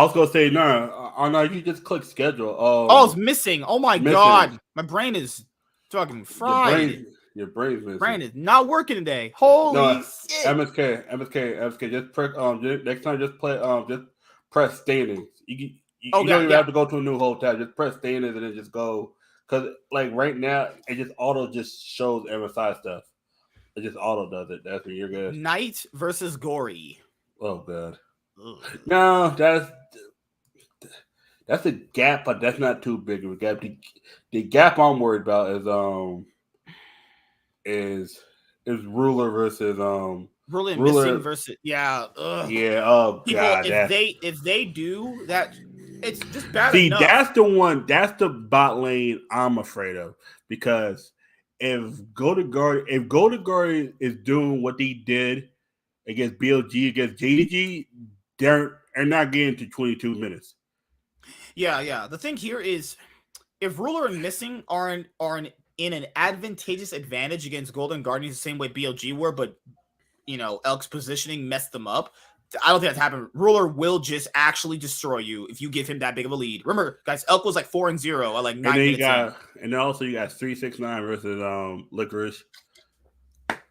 was gonna say no. You just click schedule. It's missing. Oh my god, my brain is fucking fried. Your brain's missing. Brain is not working today. Holy shit. MSK. Just press next time. Just press standings. You don't even have to go to a new hotel. Just press standings and then just go. Because like right now, it just auto shows MSI stuff. It just auto does it. That's when you're good. Knight versus Gory. Oh god. Ugh. No, that's a gap, but that's not too big of a gap. The gap I'm worried about is Ruler versus Ruler and Missing versus ugh. Yeah. Oh god. If they do that, it's just bad enough. That's the bot lane I'm afraid of, because if Golden Guardian is doing what they did against BLG, against JDG, they're not getting to 22 minutes. Yeah. The thing here is, if Ruler and Missing are in an advantageous advantage against Golden Guardians the same way BLG were, but Elk's positioning messed them up. I don't think that's happened. Ruler will just actually destroy you if you give him that big of a lead. Remember, guys, Elk was like 4-0 at like 9 minutes. And then also you got 369 versus Licorice.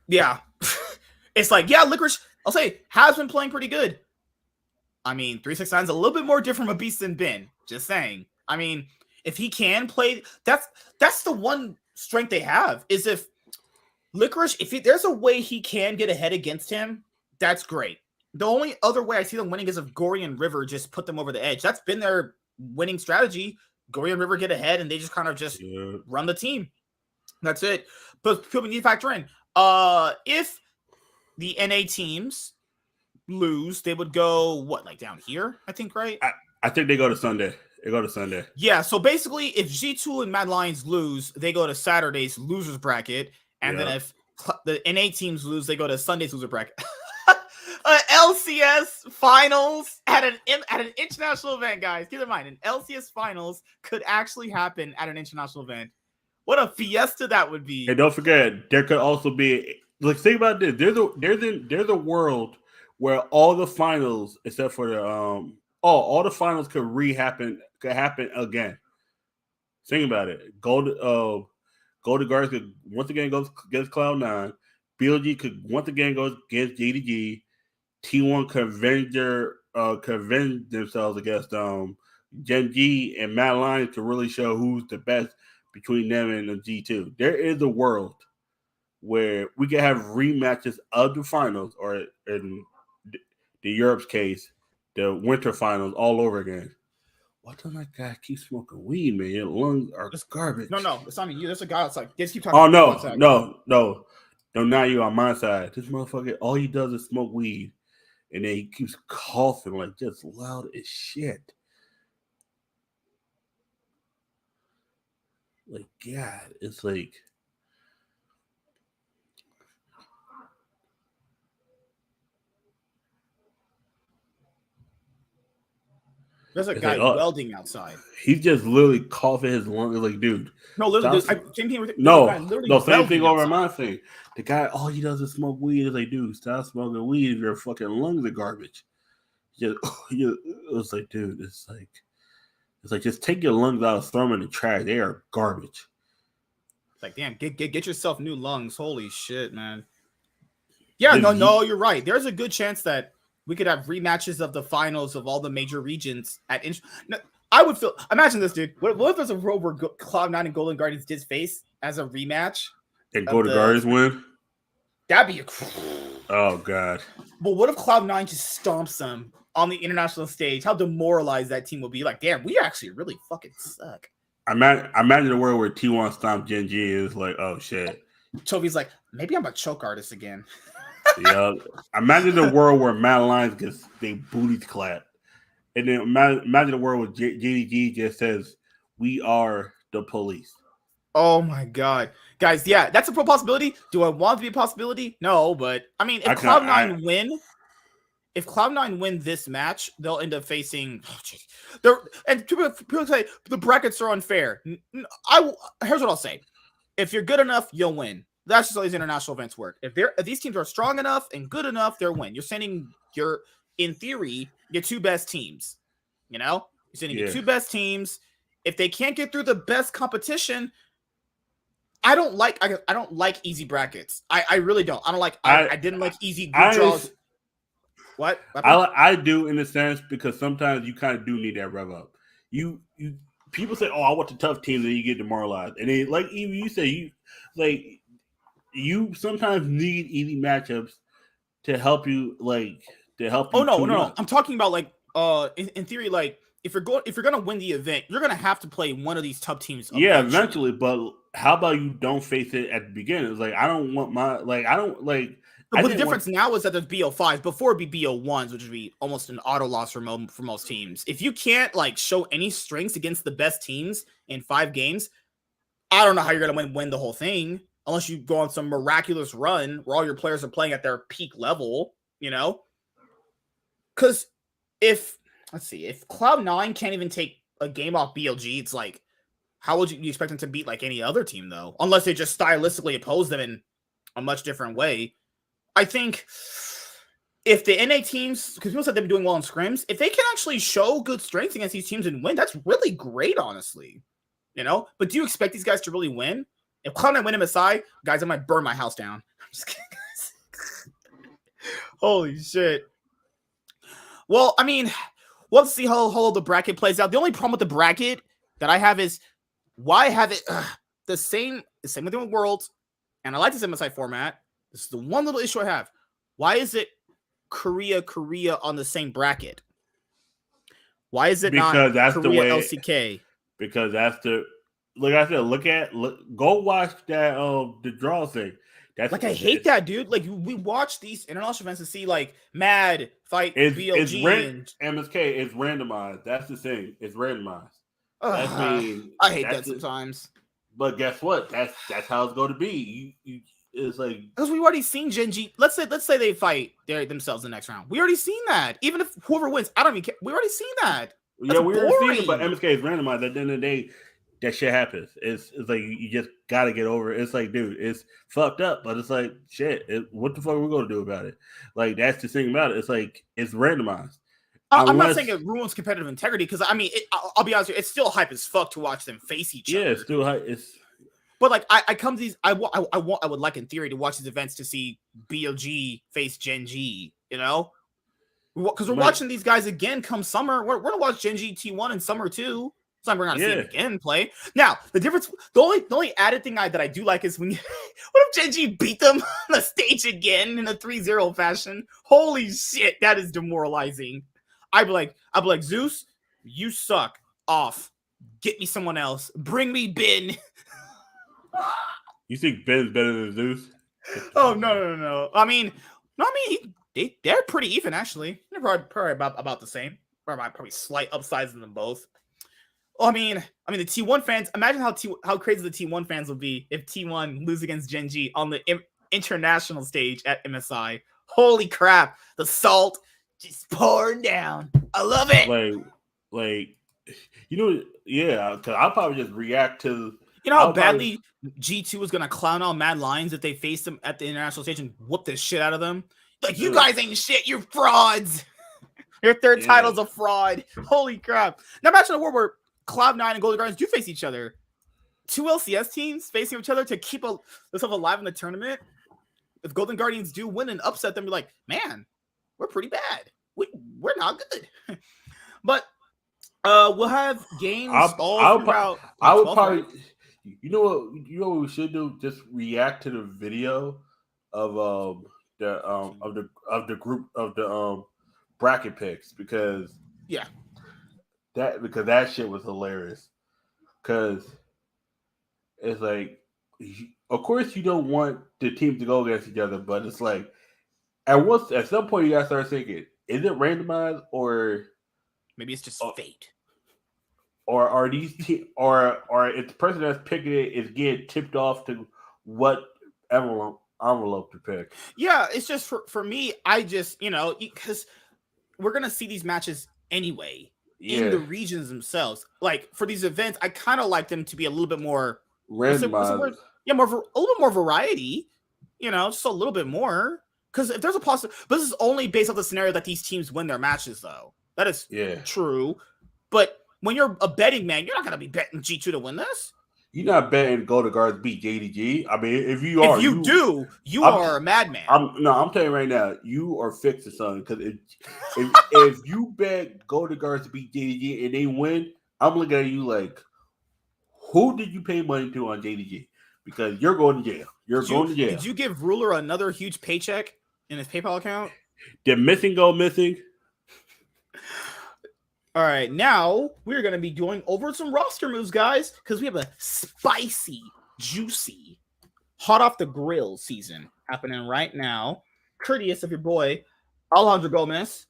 Yeah. It's like, Licorice, I'll say, has been playing pretty good. I mean, 369 is a little bit more different of a beast than Ben. Just saying. I mean, if he can play, that's the one strength they have, is if Licorice, there's a way he can get ahead against him, that's great. The only other way I see them winning is if Gory and River just put them over the edge. That's been their winning strategy. Gory and River get ahead, and they just kind of just run the team. That's it. But people need to factor in. If the NA teams lose, they would go like down here, I think, right? I think they go to Sunday. They go to Sunday. Yeah, so basically, if G2 and Mad Lions lose, they go to Saturday's losers bracket, and then if the NA teams lose, they go to Sunday's loser bracket. LCS finals at an international event, guys. Keep in mind, an LCS finals could actually happen at an international event. What a fiesta that would be! And don't forget, there could also be think about this. There's a world where all the finals, except for the all the finals could happen again. Think about it. Golden Guards could once again go against Cloud9. BLG could once again go against JDG. T1 could avenge themselves against Gen G and Mad Lions to really show who's the best between them and the G2. There is a world where we can have rematches of the finals, or in the Europe's case, the winter finals all over again. Why doesn't that guy keep smoking weed, man? Your lungs are just garbage. No, it's not me. There's a guy outside. Just keep talking. Oh, no. Now you're on my side. This motherfucker, all he does is smoke weed. And then he keeps coughing like just loud as shit. Like, God, it's like... There's a guy welding outside. He's just literally coughing his lungs. Like, dude. No, literally, same thing. Same thing over my thing. The guy, all he does is smoke weed. It's like, dude, stop smoking weed if your fucking lungs are garbage. It's like, dude, it's like just take your lungs out, throw them in the trash. They are garbage. It's like, damn, get yourself new lungs. Holy shit, man. Yeah, no, you're right. There's a good chance that we could have rematches of the finals of all the major regions at. I would feel. Imagine this, dude. What if there's a world where Cloud9 and Golden Guardians did face as a rematch? And Golden Guardians win? That'd be oh, God. But what if Cloud9 just stomps them on the international stage? How demoralized that team will be. Like, damn, we actually really fucking suck. I imagine a world where T1 stomp Gen G is like, oh, shit. Toby's like, maybe I'm a choke artist again. Yeah. Imagine the world where Mad Lions gets they booties clapped. And then imagine a world where JDG just says, we are the police. Oh, my God. Guys, yeah, that's a possibility. Do I want it to be a possibility? No, but, I mean, if Cloud9 win this match, they'll end up facing... and people say, the brackets are unfair. Here's what I'll say. If you're good enough, you'll win. That's just how these international events work. If these teams are strong enough and good enough, they'll win. You're sending in theory, your two best teams. You know? You're sending your two best teams. If they can't get through the best competition, I don't like easy brackets. I really don't. I don't like I didn't like easy group draws. What? I do in a sense because sometimes you kind of do need that rev up. You people say, "Oh, I want the tough teams," and you get demoralized. And then, like even you say, you sometimes need easy matchups to help you. Oh no! I'm talking about in theory, like if you're gonna win the event, you're gonna have to play one of these tough teams. Eventually. But how about you don't face it at the beginning? It's like I don't want my But the difference now is that there's BO5s. Before it'd be BO1s, which would be almost an auto loss for most teams. If you can't show any strengths against the best teams in 5 games, I don't know how you're gonna win the whole thing unless you go on some miraculous run where all your players are playing at their peak level. You know, because if Cloud9 can't even take a game off BLG, it's like, how would you expect them to beat any other team though? Unless they just stylistically oppose them in a much different way. I think if the NA teams, because people said they've been doing well in scrims, if they can actually show good strengths against these teams and win, that's really great, honestly. You know? But do you expect these guys to really win? If Cloud9 win MSI, guys, I might burn my house down. I'm just kidding, guys. Holy shit. Well, I mean, we'll see how the bracket plays out. The only problem with the bracket that I have is why have it the same thing with Worlds, and I like this MSI format. This is the one little issue I have. Why is it Korea on the same bracket? Why is it not that's Korea the way, LCK? Because that's the go watch that the draw thing. I hate that, dude. Like, we watch these international events to see like Mad fight BLG and MSK. It's randomized. That's the thing. It's randomized. I hate that sometimes. But guess what? That's how it's going to be. It's like, because we've already seen Genji. Let's say they fight themselves in the next round. We already seen that. Even if whoever wins, I don't even care. We already seen that. That's we already seen it. But MSK is randomized. At the end of the day, that shit happens. It's like you just gotta get over it. It's like, dude, it's fucked up, but it's like shit. What the fuck are we gonna do about it? Like, that's the thing about it. It's like it's randomized. I'm not saying it ruins competitive integrity, because I mean, I'll be honest with you, it's still hype as fuck to watch them face each other. Yeah, it's still hype. But like, I would like in theory to watch these events to see BLG face Genji, you know, because we're watching these guys again come summer. We're gonna watch Genji T1 in summer too. So we're gonna see him again play. Now the difference, the only added thing that I do like is when what if Genji beat them on the stage again in a 3-0 fashion? Holy shit, that is demoralizing. I'd be like, Zeus, you suck. Off. Get me someone else. Bring me Ben. You think Ben's better than Zeus? Oh no. I mean, they're pretty even actually. They're probably about the same. Probably slight upsides in them both. Well, I mean the T1 fans. Imagine how crazy the T1 fans would be if T1 lose against Genji on the international stage at MSI. Holy crap! The salt just pouring down. I love it. Like, you know, yeah. Because I'll probably just react to. You know how badly G2 was gonna clown on Mad Lions if they faced them at the international stage and whoop the shit out of them? Like, you guys ain't shit. You're frauds. Your third title's a fraud. Holy crap! Now imagine a world where Cloud9 and Golden Guardians do face each other. Two LCS teams facing each other to keep themselves alive in the tournament. If Golden Guardians do win and upset them, be like, man, we're pretty bad. We're not good. But we'll have games all throughout. I would probably. You know what we should do? Just react to the video of the group of the bracket picks, because that shit was hilarious. Because it's like, of course you don't want the teams to go against each other, but it's like at some point you gotta start thinking, is it randomized, or maybe it's just fate? Or are these or if the person that's picking it is getting tipped off to what envelope to pick? Yeah, it's just for me. I just, because we're gonna see these matches anyway in the regions themselves. Like, for these events, I kind of like them to be a little bit more randomized. A little bit more variety. Just a little bit more. Because if there's a possibility, but this is only based on the scenario that these teams win their matches, though. That is true, but. When you're a betting man, you're not going to be betting G2 to win this. You're not betting Golden Guards beat JDG. I mean, if you are a madman. I'm telling you right now, you are fixed to something. Because if you bet Golden Guards to beat JDG and they win, I'm looking at you like, who did you pay money to on JDG? Because you're going to jail. Going to jail. Did you give Ruler another huge paycheck in his PayPal account? Did missing go missing? All right, now we're going to be going over some roster moves, guys, because we have a spicy, juicy, hot off the grill season happening right now. Courteous of your boy, Alejandro Gomez.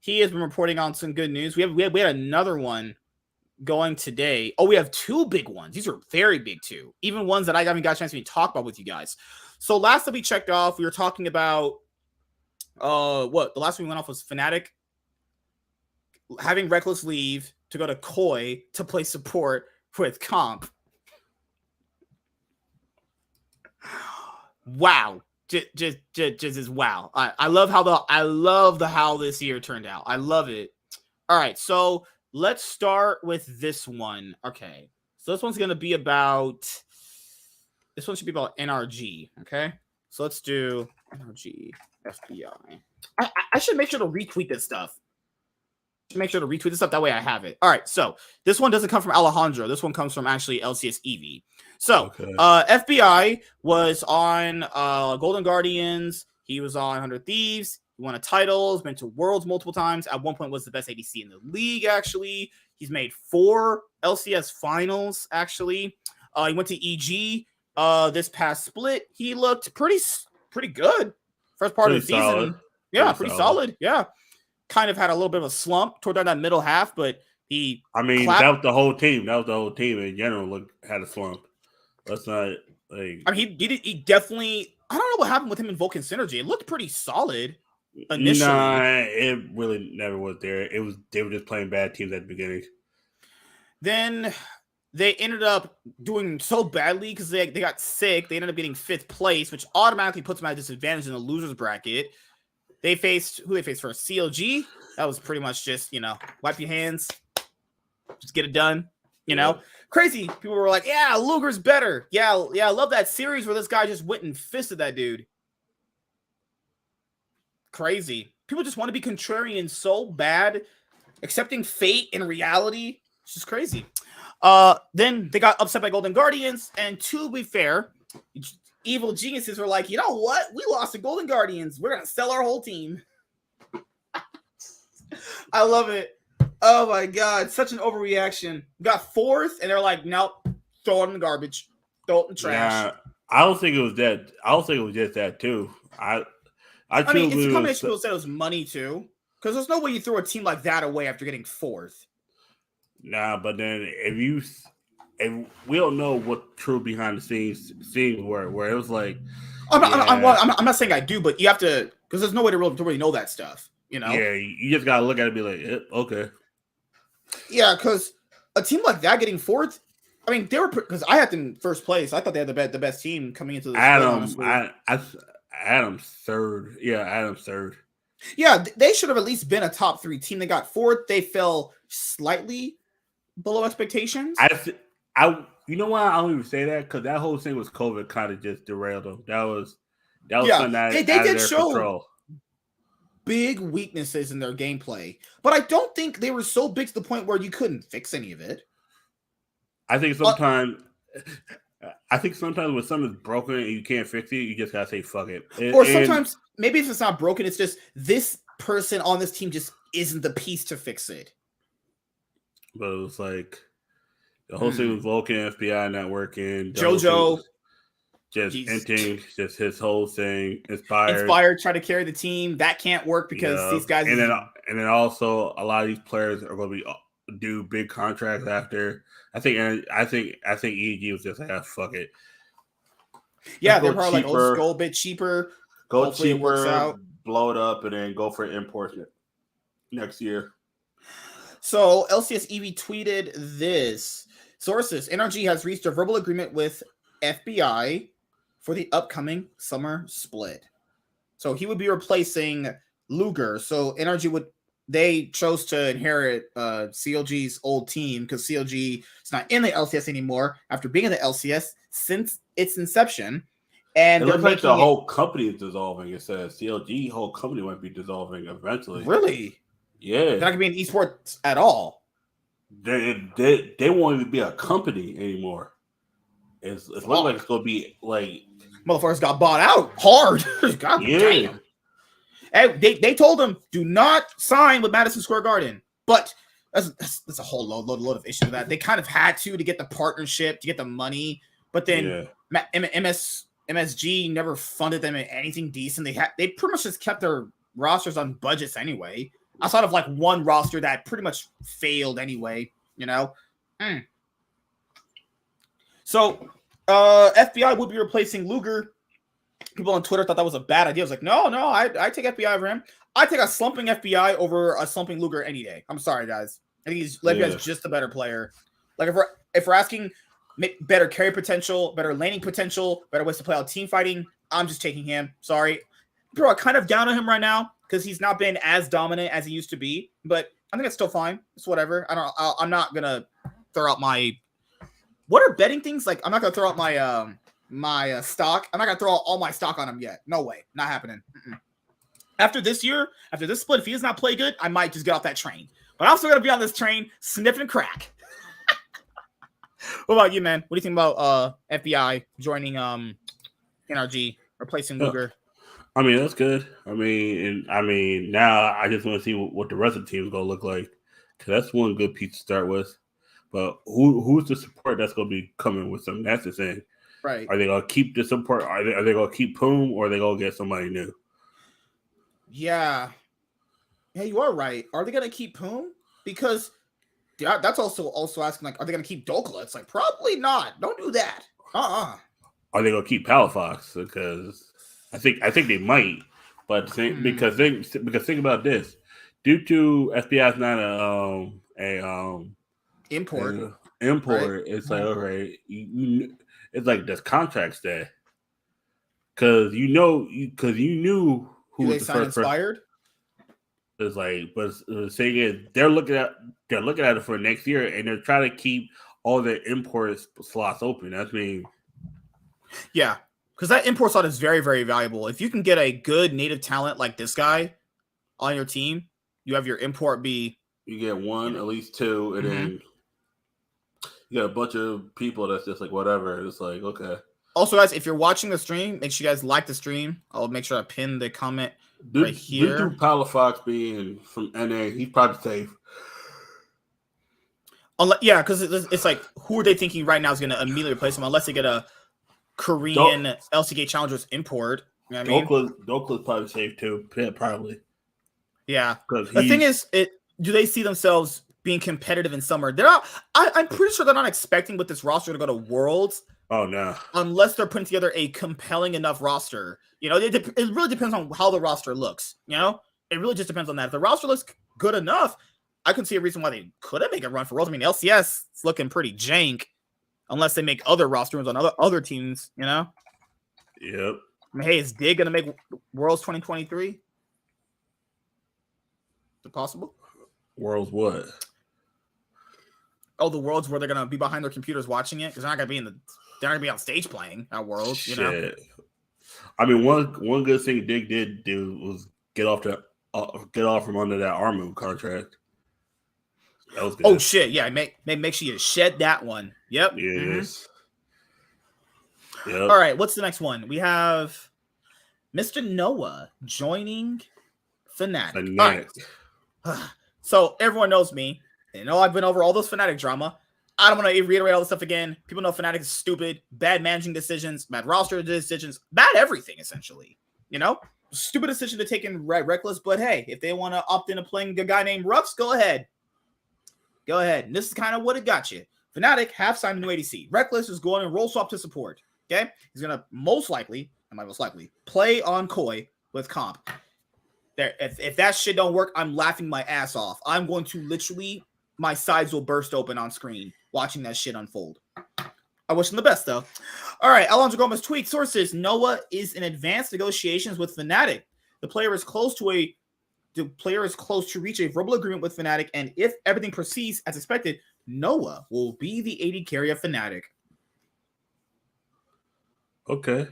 He has been reporting on some good news. We had another one going today. Oh, we have two big ones. These are very big, too. Even ones that I haven't got a chance to even talk about with you guys. So last that we checked off, we were talking about, the last one we went off was Fnatic having Reckless leave to go to Koi to play support with Comp. Wow. Just wow. I love how this year turned out. I love it. All right, so let's start with this one. Okay. So this one's gonna be about NRG. Okay. So let's do NRG FBI. I should make sure to retweet this stuff. Make sure to retweet this up. That way I have it. All right. So this one doesn't come from Alejandro. This one comes from actually LCS Eevee. So FBI was on Golden Guardians. He was on 100 Thieves. He won a title. He's been to Worlds multiple times. At one point was the best ADC in the league, actually. He's made 4 LCS finals, actually. He went to EG. This past split, he looked pretty good. First part of the season, yeah, pretty solid. Yeah, kind of had a little bit of a slump toward that middle half, but he. That was the whole team. That was the whole team in general. Had a slump. That's not like. I mean, he definitely. I don't know what happened with him and Vulcan Synergy. It looked pretty solid initially. Nah, it really never was there. They were just playing bad teams at the beginning. Then they ended up doing so badly because they got sick. They ended up getting 5th place, which automatically puts them at a disadvantage in the losers bracket. They faced first? CLG. That was pretty much just, wipe your hands, just get it done. Crazy. People were like, yeah, Luger's better. Yeah, I love that series where this guy just went and fisted that dude. Crazy. People just want to be contrarian so bad. Accepting fate in reality. It's just crazy. Then they got upset by Golden Guardians, and to be fair, evil geniuses were like, you know what? We lost to Golden Guardians. We're gonna sell our whole team. I love it. Oh my god, such an overreaction. We got 4th, and they're like, nope, throw it in the garbage, throw it in the trash. Yeah, I don't think it was that. I don't think it was just that too. I mean, it's a combination. People said it was money too, because there's no way you throw a team like that away after getting 4th. Nah, but then if we don't know what true behind the scenes were, where it was like, I'm not saying I do, but you have to, because there's no way to really know that stuff. Yeah, you just gotta look at it and be like, okay. Yeah, because a team like that getting 4th, I mean, they were, because I had them in 1st place. I thought they had the best team coming into this. Adam's 3rd. Yeah, Adam's 3rd. Yeah, they should have at least been a top 3 team. They got 4th. They fell slightly below expectations. You know why I don't even say that? Because that whole thing was COVID kind of just derailed them. That was something that they did show control. Big weaknesses in their gameplay, but I don't think they were so big to the point where you couldn't fix any of it. I think sometimes when something's broken and you can't fix it, you just gotta say fuck it. Or sometimes maybe if it's not broken, it's just this person on this team just isn't the piece to fix it. But it was like the whole thing with Vulcan, FBI not working, JoJo just ending, just his whole thing. Inspired, trying to carry the team. That can't work because these guys. And then also a lot of these players are going to be do big contracts after. I think EG was just like, fuck it. Yeah, they're probably cheaper, like, let's go a bit cheaper. Go cheaper, blow it up, and then go for import next year. So LCS EV tweeted this. Sources: NRG has reached a verbal agreement with FBI for the upcoming summer split. So he would be replacing Luger. So NRG they chose to inherit CLG's old team because CLG is not in the LCS anymore after being in the LCS since its inception. And it looks like the whole company is dissolving. It says CLG whole company might be dissolving eventually. Really? Yeah. They're not gonna be in esports at all. They won't even be a company anymore. It's looking like it's gonna be like motherfuckers got bought out hard. God damn. And they told them do not sign with Madison Square Garden, but that's a whole load of issues with that. They kind of had to get the partnership, to get the money, but then MSG never funded them in anything decent. They pretty much just kept their rosters on budgets anyway. Outside of like one roster that pretty much failed anyway, So FBI would be replacing Luger. People on Twitter thought that was a bad idea. I was like, no, I take FBI over him. I take a slumping FBI over a slumping Luger any day. I'm sorry, guys. I think FBI's just a better player. Like if we're asking better carry potential, better laning potential, better ways to play out team fighting, I'm just taking him. Sorry. People are kind of down on him right now because he's not been as dominant as he used to be. But I think it's still fine. It's whatever. I'm not gonna throw out my. What are betting things like? I'm not gonna throw out my my stock. I'm not gonna throw out all my stock on him yet. No way, not happening. After this year, after this split, if he does not play good, I might just get off that train. But I'm still gonna be on this train sniffing crack. What about you, man? What do you think about FBI joining NRG, replacing Luger? I mean, that's good. I mean, now I just want to see what the rest of the team is gonna look like, because that's one good piece to start with. But who's the support that's gonna be coming with them? That's the thing. Right. Are they gonna keep the support? Are they gonna keep Poom, or are they gonna get somebody new? Yeah. Yeah, you are right. Are they gonna keep Poom? Because that's also asking, like, are they gonna keep Dokla? It's like, probably not. Don't do that. Are they gonna keep Palafox? Because I think they might, but because think about this. Due to FBI not a import, right? It's like, okay, it's like there's contracts there. Because you knew who was the first Inspired? It's like, but the thing is, they're looking at it for next year, and they're trying to keep all the import slots open. That's yeah, because that import slot is very, very valuable. If you can get a good native talent like this guy on your team, you have your import be. You get one, at least two, and then you got a bunch of people that's just like whatever. It's like, okay. Also, guys, if you're watching the stream, make sure you guys like the stream. I'll make sure I pin the comment right here. Due to Palafox being from NA, he's probably safe. Yeah, because it's like, who are they thinking right now is going to immediately replace him unless they get a Korean LCK Challengers import? You know what I mean? Dokla's probably safe too. Yeah, probably. Yeah. The thing is, do they see themselves being competitive in summer? They're not. I'm pretty sure they're not expecting with this roster to go to Worlds. Oh no! Unless they're putting together a compelling enough roster, you know, it really depends on how the roster looks. You know, it really just depends on that. If the roster looks good enough, I could see a reason why they couldn't make a run for Worlds. I mean, LCS is looking pretty jank, unless they make other rosters on other teams. You know. Yep. I mean, hey, is Dig gonna make Worlds 2023? Is it possible? Worlds what? Oh, the Worlds where they're gonna be behind their computers watching it because they're not gonna be they're not gonna be on stage playing at Worlds. You know. I mean, one good thing Dig did do was get off from under that Armu contract. That was good. Oh shit! Yeah, make sure you shed that one. Yep. Yes. Yep. All right. What's the next one? We have Mr. Noah joining Fnatic. All right. So everyone knows me. They know I've been over all those Fnatic drama. I don't want to reiterate all this stuff again. People know Fnatic is stupid, bad managing decisions, bad roster decisions, bad everything, essentially. You know? Stupid decision to take in Reckless, but hey, if they want to opt into playing a guy named Rux, go ahead. Go ahead. And this is kind of what it got you. Fnatic have signed a new ADC. Reckless is going and roll swap to support. Okay? He's going to most likely, play on Koi with comp. If that shit don't work, I'm laughing my ass off. I'm going to literally, my sides will burst open on screen watching that shit unfold. I wish him the best, though. All right, Alonso Gomez tweet sources. Noah is in advanced negotiations with Fnatic. The player is close to reach a verbal agreement with Fnatic, and if everything proceeds as expected, Noah will be the AD carry of Fnatic. Okay.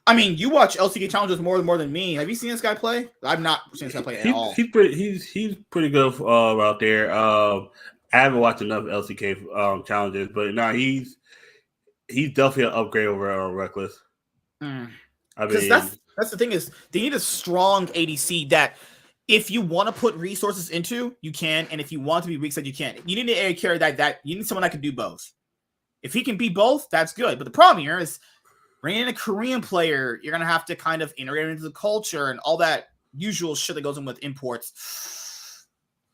I mean, you watch LCK Challengers more than me. Have you seen this guy play? I've not seen this guy play at all. He's pretty good out there. I haven't watched enough LCK challenges, but no, he's definitely an upgrade over Reckless. I mean, that's the thing is they need a strong ADC that if you want to put resources into, you can, and if you want to be weak side, you can. You need an AD carry that you need someone that can do both. If he can be both, that's good. But the problem here is bringing in a Korean player, you're gonna have to kind of integrate into the culture and all that usual shit that goes in with imports.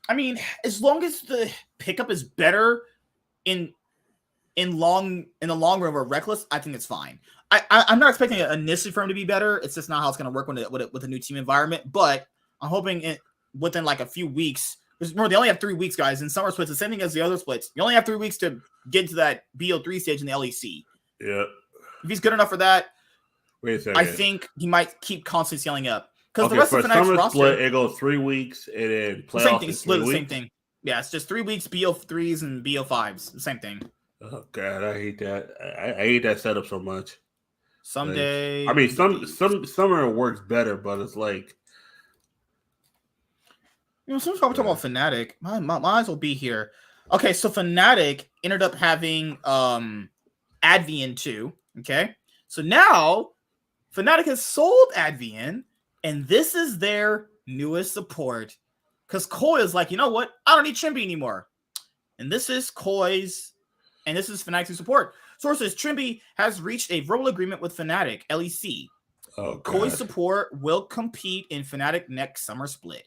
I mean, as long as the pickup is better in the long run over Reckless, I think it's fine. I'm not expecting it initially for him to be better. It's just not how it's going to work with a new team environment. But I'm hoping within like a few weeks. They only have 3 weeks, guys. In summer splits, the same thing as the other splits. You only have 3 weeks to get into that BO3 stage in the LEC. Yeah. If he's good enough for that, wait a second. I think he might keep constantly scaling up. Because the the rest of Fnatic's roster, split, it goes 3 weeks and then playoffs. Same thing. Split the same thing. Yeah, it's just 3 weeks BO3s and BO5s. The same thing. Oh god, I hate that. I hate that setup so much. Ssumday. I mean, some summer works better, but it's like, you know, sometimes we're talking about Fnatic. My eyes will be here. Okay, so Fnatic ended up having Advian too. Okay, so now Fnatic has sold Advian, and this is their newest support. Because Koi is like, you know what? I don't need Chimpy anymore. And this is Koi's, and this is Fnatic's support. Sources: Trimby has reached a verbal agreement with Fnatic LEC. Oh, Koi God. support will compete in Fnatic next summer split.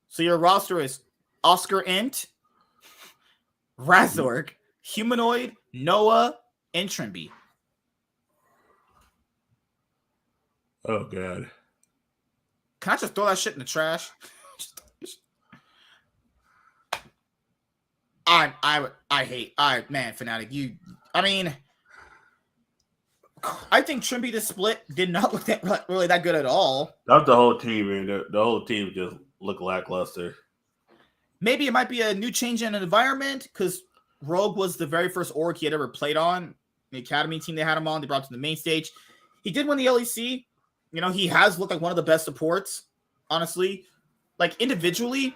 So your roster is Oscar Ent, Razork, Humanoid, Noah, and Trimby. Oh, God. Can I just throw that shit in the trash? Man, Fnatic, I think Trimby to split did not look really that good at all. That's the whole team, man. The whole team just looked lackluster. Maybe it might be a new change in an environment because Rogue was the very first org he had ever played on. The academy team they had him on, they brought him to the main stage. He did win the LEC. He has looked like one of the best supports, honestly. Like individually,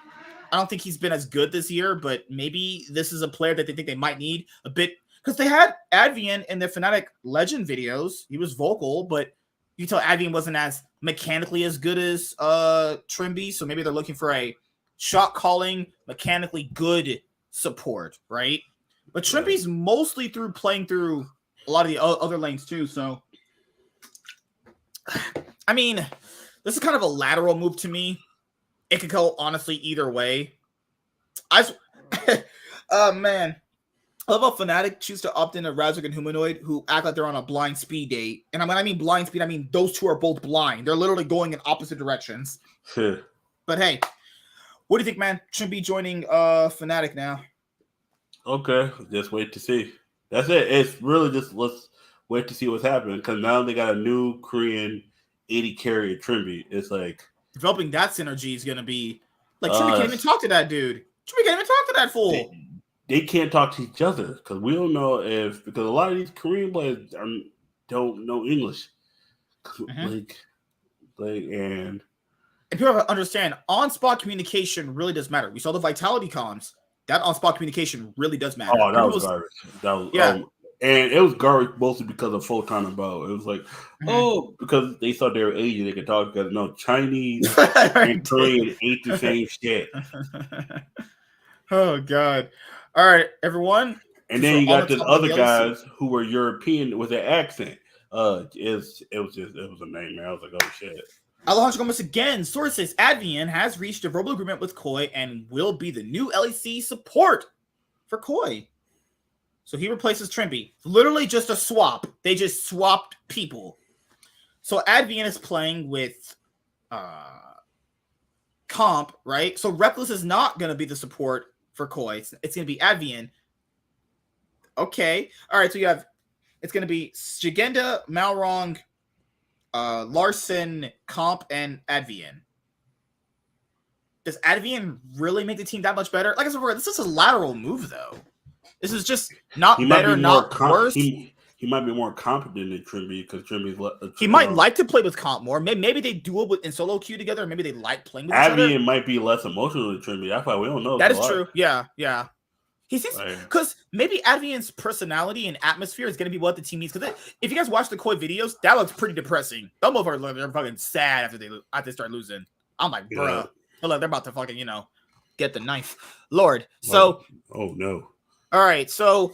I don't think he's been as good this year, but maybe this is a player that they think they might need a bit. Because they had Advian in their Fnatic Legend videos. He was vocal, but you tell Advian wasn't as mechanically as good as Trimby, so maybe they're looking for a shot calling, mechanically good support, right? But Trimby's mostly playing through a lot of the other lanes too, so this is kind of a lateral move to me. It could go honestly either way. Man. I love how Fnatic choose to opt in a Razork and Humanoid who act like they're on a blind speed date. And when I mean blind speed, I mean those two are both blind. They're literally going in opposite directions. Sure. But hey, what do you think, man? Shouldn't be joining Fnatic now. Okay, just wait to see. That's it. It's really just let's wait to see what's happening because now they got a new Korean 80 carry Trimby. It's like developing that synergy is gonna be like Trimby can't even talk to that dude. Trimby can't even talk to that fool. They can't talk to each other because we don't know because a lot of these Korean players don't know English. Mm-hmm. And people have to understand on-spot communication really does matter. We saw the Vitality comms. That on-spot communication really does matter. Oh, that was garbage. That was and it was garbage mostly because of Photon and Bow. It was like, because they thought they were Asian, they could talk together. No, Chinese and Korean ain't the same shit. Oh God. All right, everyone. And then you got the other guys who were European with an accent. It was a nightmare. I was like, oh shit. Alejandro Gomez again. Sources: Advian has reached a verbal agreement with Koi and will be the new LEC support for Koi. So he replaces Trimby. Literally just a swap. They just swapped people. So Advian is playing with Comp, right? So Reckless is not going to be the support for Koi. It's going to be Advian. Okay. All right. So it's going to be Jigenda, Malrong, Larson, Comp, and Advian. Does Advian really make the team that much better? Like I said, this is a lateral move, though. This is just not better, not worse. He might be more competent than Trimby because Trimby's. He might like to play with Comp more. Maybe they duel in solo queue together. Maybe they like playing with each other. Advian might be less emotional than Trimby. That's why we don't know. That is true. Yeah. He seems because maybe Advian's personality and atmosphere is going to be what the team needs. Because if you guys watch the Koi videos, that looks pretty depressing. Some of them are fucking sad after they start losing. I'm like, bruh, look, they're about to fucking get the knife, Lord. So, oh no. All right, so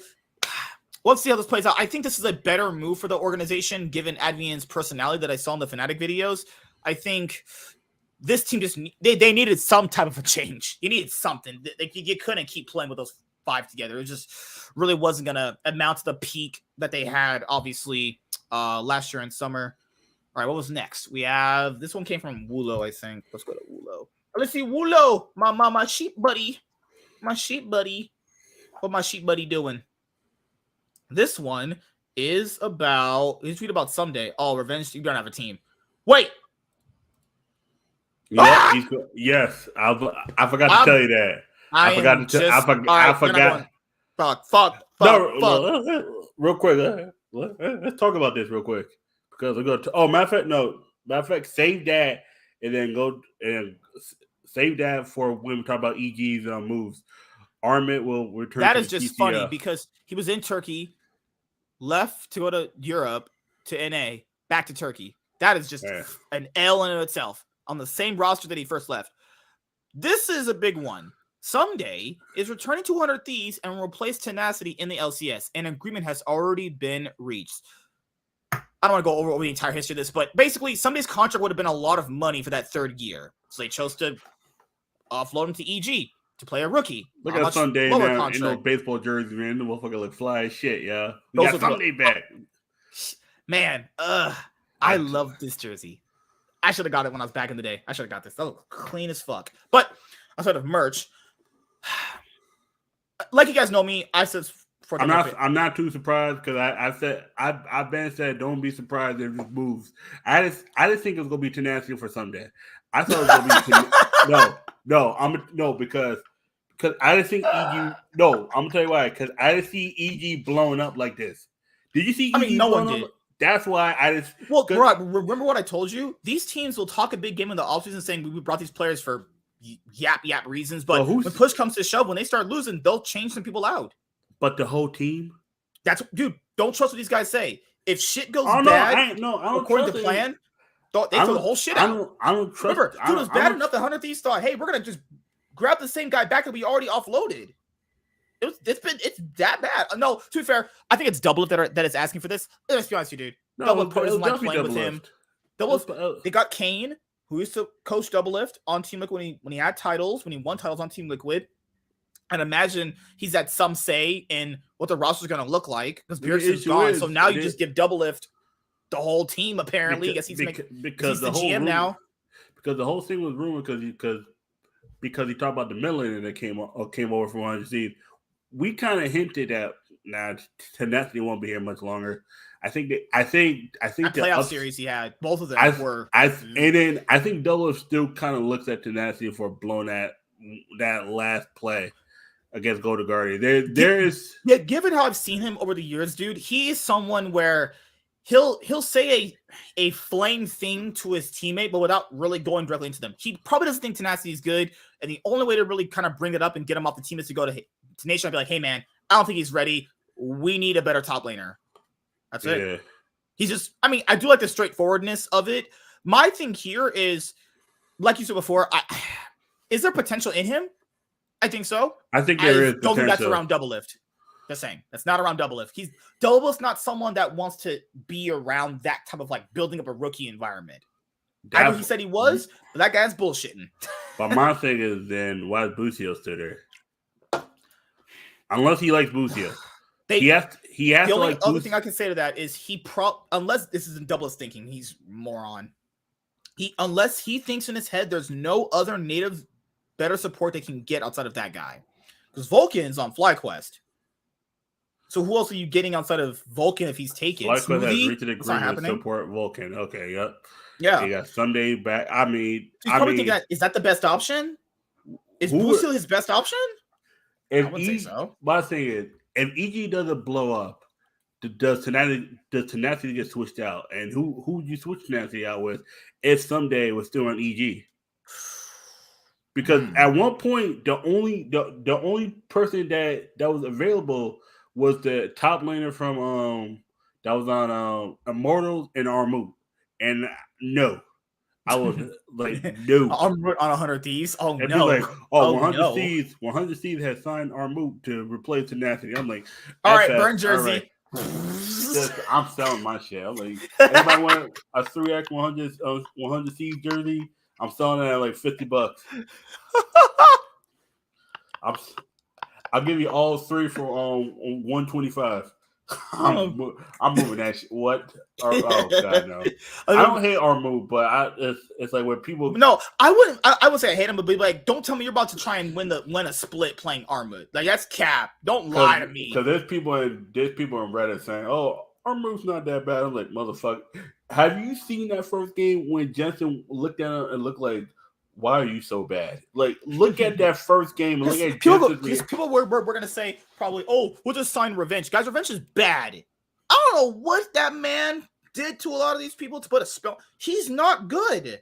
let's see how this plays out. I think this is a better move for the organization given Advian's personality that I saw in the Fnatic videos. I think this team just they needed some type of a change. You needed something. Like you couldn't keep playing with those five together. It just really wasn't gonna amount to the peak that they had, obviously, last year in summer. All right, what was next? We have this one came from Wulo, I think. Let's go to Wulo. Let's see, Wulo, my sheep buddy, my sheep buddy. What my sheep buddy doing? This one is about. He tweeted about Ssumday. Oh, revenge! You don't have a team. Wait. Yeah, yes. I forgot to tell you that. I forgot. Fuck. No, real quick. Let's talk about this real quick because we're going to. Matter of fact, save that and then go and save that for when we talk about EG's moves. Armit will return. That is just funny because he was in Turkey, left to go to Europe to NA, back to Turkey. That is just an L in itself on the same roster that he first left. This is a big one. Ssumday is returning to 100 Thieves and will replace Tenacity in the LCS. An agreement has already been reached. I don't want to go over the entire history of this, but basically, Ssumday's contract would have been a lot of money for that third year. So they chose to offload him to EG to play a rookie. Look at Ssumday now in those baseball jerseys, man. The motherfucker look fly as shit, yeah. We got Ssumday back. Man, I love this jersey. I should have got it when I was back in the day. I should have got this. That looks clean as fuck. But outside of merch, like you guys know me, I said I'm not too surprised because I've been said don't be surprised if it moves. I just think it was gonna be Tenacity for Ssumday. I thought it was gonna be because I just think EG. No, I'm gonna tell you why. Because I didn't see EG blowing up like this. Did you see? No one did. That's why I just. Well, bro, remember what I told you? These teams will talk a big game in the offseason saying we brought these players for yap reasons, but when push comes to shove, when they start losing, they'll change some people out. But the whole team? Don't trust what these guys say. If shit goes bad, according to plan, they throw the whole shit out. I don't trust. Remember, it was bad enough that 100 Thieves thought, hey, we're gonna just grab the same guy back that we already offloaded. It's that bad. No, to be fair, I think it's Doublelift that is asking for this. Let's be honest with you, dude. Doublelift doesn't like playing with him. They got Kane, who used to coach Doublelift on Team Liquid when he had titles, when he won titles on Team Liquid. And imagine he's at some say in what the roster is going to look like because Pearson's gone. So now you just give Doublelift the whole team. Apparently, because he's the GM now. Because the whole thing was rumored because he talked about the millionaire that came over from 100 Thieves. We kind of hinted at Tenacity won't be here much longer. I think the playoff series he had, both of them were. And then I think Doublelift still kind of looks at Tenacity for blowing that last play against Golden Guardian. Given how I've seen him over the years, dude, he is someone where he'll say a flame thing to his teammate, but without really going directly into them. He probably doesn't think Tenacity is good, and the only way to really kind of bring it up and get him off the team is to go to Nation and be like, hey man, I don't think he's ready. We need a better top laner. That's it. He's just, I do like the straightforwardness of it. My thing here is, like you said before, is there potential in him? I think so. I think there is. Don't think that's around Doublelift. Just saying. That's not around Doublelift. Doublelift's not someone that wants to be around that type of like building up a rookie environment. I know he said he was, but that guy's bullshitting. But my thing is, then why is Busio still there? Unless he likes Busio. He has the only other thing I can say to that is unless this isn't Doublelift's thinking, he's moron. Unless he thinks in his head there's no other native better support they can get outside of that guy. Because Vulcan's on FlyQuest. So who else are you getting outside of Vulcan if he's taken? FlyQuest has reached an agreement to support Vulcan. Okay, yep. Yeah. You got Ssumday back. He's probably thinking is that the best option? Is Busio his best option? I wouldn't say so. My thing is, if EG doesn't blow up, does Tenacity get switched out? And who would you switch Tenacity out with if Ssumday was still on EG? Because at one point, the only person that was available was the top laner from that was on Immortals and Armut. And no. I was like, no. On 100 Thieves? Oh, and no. Like, 100 Thieves. 100 Thieves has signed Armut to replace Tenacity. I'm like, all right, burn jersey. Right. I'm selling my shit. I'm like, everybody want a 3X 100 Thieves jersey? I'm selling it at like $50. I'll give you all three for $125. I'm moving that shit. What? Oh God, no! I don't hate our move, but it's like when people. No, I wouldn't. I would say I hate him, but be like, don't tell me you're about to try and win a split playing Armut. Like that's cap. Don't lie to me. Because there's people in Reddit saying, "Oh, Armut's not that bad." I'm like, motherfucker. Have you seen that first game when Jensen looked at him and looked like, why are you so bad? Like, look at that first game. Look at people were going to say probably, oh, we'll just sign Revenge. Guys, Revenge is bad. I don't know what that man did to a lot of these people to put a spell. He's not good.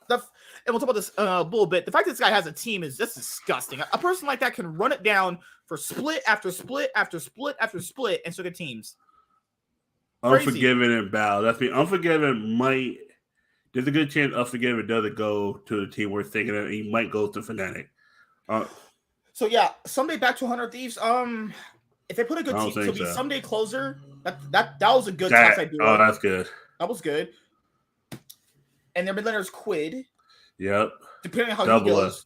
And we'll talk about this a little bit. The fact that this guy has a team is just disgusting. A person like that can run it down for split after split after split after split and still get teams. Unforgiven and Bow. That's me. Unforgiven might. There's a good chance Unforgiven doesn't go to the team we're thinking of. He might go to Fnatic. So yeah, Ssumday back to 100 Thieves. If they put a good team, so be so. Ssumday closer. That was a good topside duo. Oh, that's good. That was good. And their mid laner is Quid. Yep. Depending on how he goes,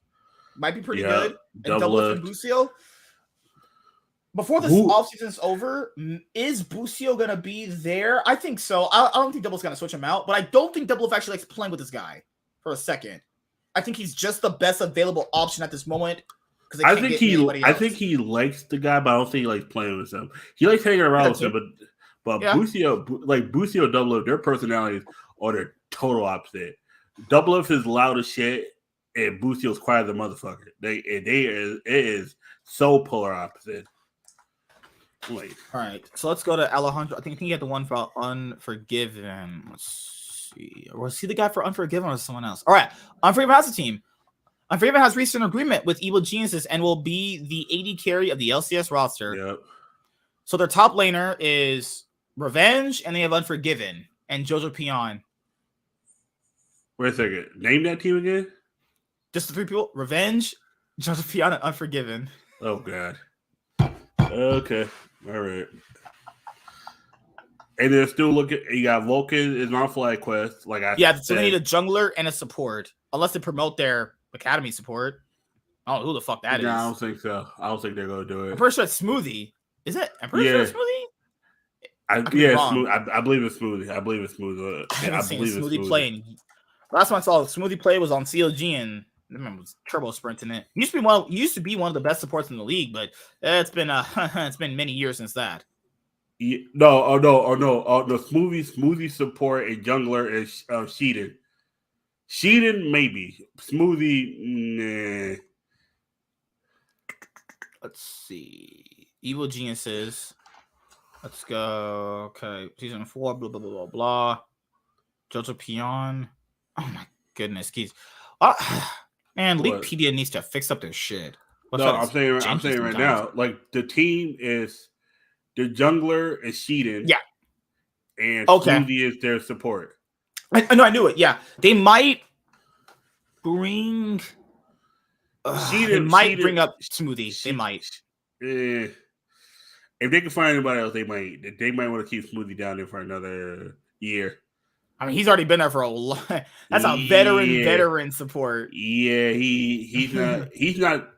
might be pretty good. And double and Busio. Before this offseason is over, is Busio gonna be there? I think so. I don't think Double's gonna switch him out, but I don't think Double actually likes playing with this guy for a second. I think he's just the best available option at this moment. I think he likes the guy, but I don't think he likes playing with him. He likes hanging around with him, but Busio, Double Up, their personalities are the total opposite. Double Up is loud as shit, and Busio's quiet as a motherfucker. It is so polar opposite. Like, all right, so let's go to Alejandro. I think he had the one for Unforgiven. Let's see. Was he the guy for Unforgiven or someone else? All right, Unforgiven has a team. Unforgiven has reached an agreement with Evil Geniuses and will be the AD carry of the LCS roster. Yep. So their top laner is Revenge, and they have Unforgiven and Jojo Pion. Wait a second. Name that team again? Just the three people. Revenge, Jojo Pion, and Unforgiven. Oh, God. Okay. All right. And they're still looking. You got Vulcan is on flag quest. So they need a jungler and a support. Unless they promote their academy support. I don't know who the fuck that is. No, I don't think so. I don't think they're going to do it. I'm pretty sure it's Smoothie. Is it? I'm pretty sure it's Smoothie. I believe it's Smoothie. I believe it's Smoothie. I haven't seen Smoothie playing. Last time I saw Smoothie play was on COG, and I remember it was turbo sprinting it. Used to be one of the best supports in the league, but it's been many years since that. No. Smoothie support and jungler is Sheeden. Sheeden maybe. Smoothie, nah. Let's see. Evil Geniuses. Let's go. Okay, season 4. Blah blah blah blah blah. Jojo Pion. Oh my goodness, keys. Man, Leaguepedia needs to fix up their shit. I'm saying right now, like the team is the jungler is Sheeden. Yeah. And Smoothie is their support. I knew it. Yeah. They might bring bring up Smoothie. They might. If they can find anybody else, they might want to keep Smoothie down there for another year. I mean, he's already been there for a long. That's a veteran support. Yeah, he's not.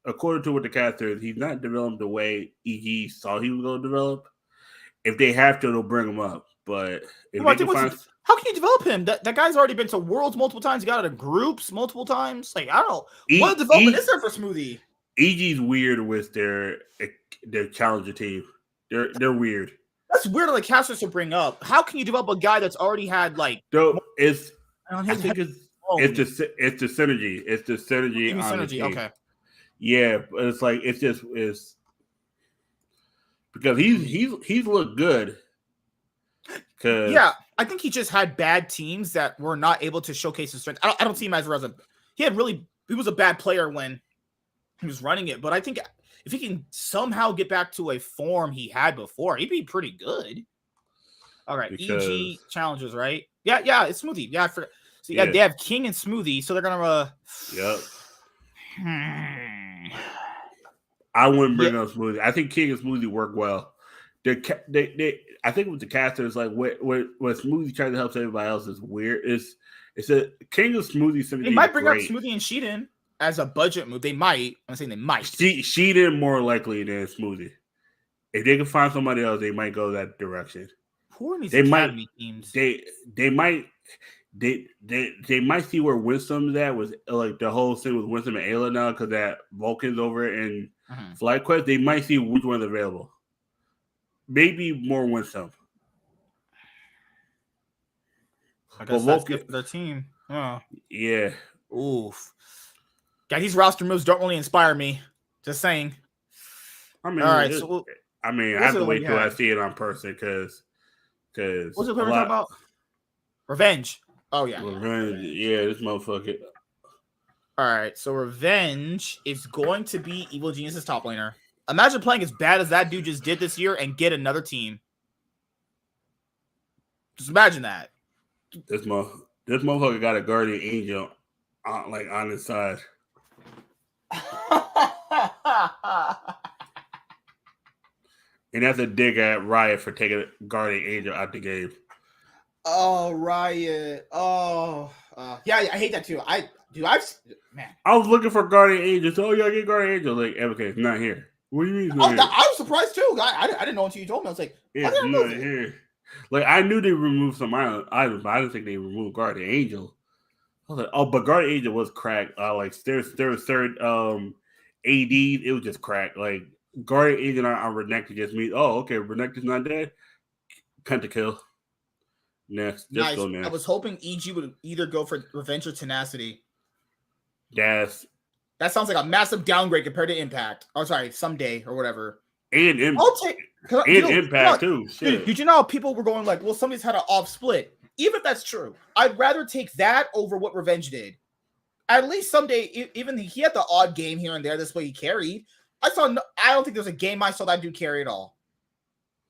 According to what the caster is, he's not developed the way EG thought he was going to develop. If they have to, they'll bring him up. But if they can find, how can you develop him? That guy's already been to Worlds multiple times. He got out of groups multiple times. Like, I don't know. What development is there for Smoothie? EG's weird with their challenger team. They're weird. That's weird on the casters to bring up. How can you develop a guy that's already had like? It's the synergy. It's the synergy. Synergy. Okay. Yeah, but it's because he's looked good. Yeah, I think he just had bad teams that were not able to showcase his strength. I don't see him as he was a bad player when he was running it, but I think if he can somehow get back to a form he had before, he'd be pretty good. All right, EG challengers, right? Yeah, it's Smoothie. Yeah, they have King and Smoothie, so they're gonna. Yep. I wouldn't bring up Smoothie. I think King and Smoothie work well. I think with the casters, like what Smoothie tries to help everybody else is weird. It's a King and Smoothie. They might bring up Smoothie and Sheeden as a budget move. They might. I'm saying they might. Sheeden more likely than Smoothie. If they can find somebody else, they might go that direction. Who are these academy teams? They might see where Winsom's at with like the whole thing with Winsome and Ayla now because that Vulcan's over in Flight Quest. They might see which one's available. Maybe more Winsome. I guess that's good for their team. Oh. Yeah. Oof. God, these roster moves don't really inspire me. Just saying. I mean, all right. I have to wait till I see it on person because. What's the player we're talking about? Revenge. Oh yeah. Revenge. Yeah, this motherfucker. All right, so Revenge is going to be Evil Genius's top laner. Imagine playing as bad as that dude just did this year and get another team. Just imagine that. This motherfucker got a guardian angel on his side. And that's a dig at Riot for taking Guardian Angel out the game. Oh, Riot. Oh, yeah, I hate that too. I was looking for Guardian Angel. So, yeah, get Guardian Angel. Like, okay, it's not here. What do you mean it's not here? I was surprised too. I didn't know until you told me. I was like, it's not here. Like, I knew they removed some items, but I didn't think they removed Guardian Angel. I was like, oh, but Guardian Angel was cracked. Like, their third AD, it was just cracked. Like, Guardian Angel on Renekton just means, oh, okay, Renekton's not dead. Pentakill. Next. Just go next. I was hoping EG would either go for Revenge or Tenacity. That sounds like a massive downgrade compared to Impact. Oh, sorry, Ssumday or whatever. And Impact too. Shit. Did you know people were going like, well, somebody's had an off split. Even if that's true, I'd rather take that over what Revenge did. At least Ssumday, even he had the odd game here and there. This way he carried. I don't think there's a game I saw that dude carry at all.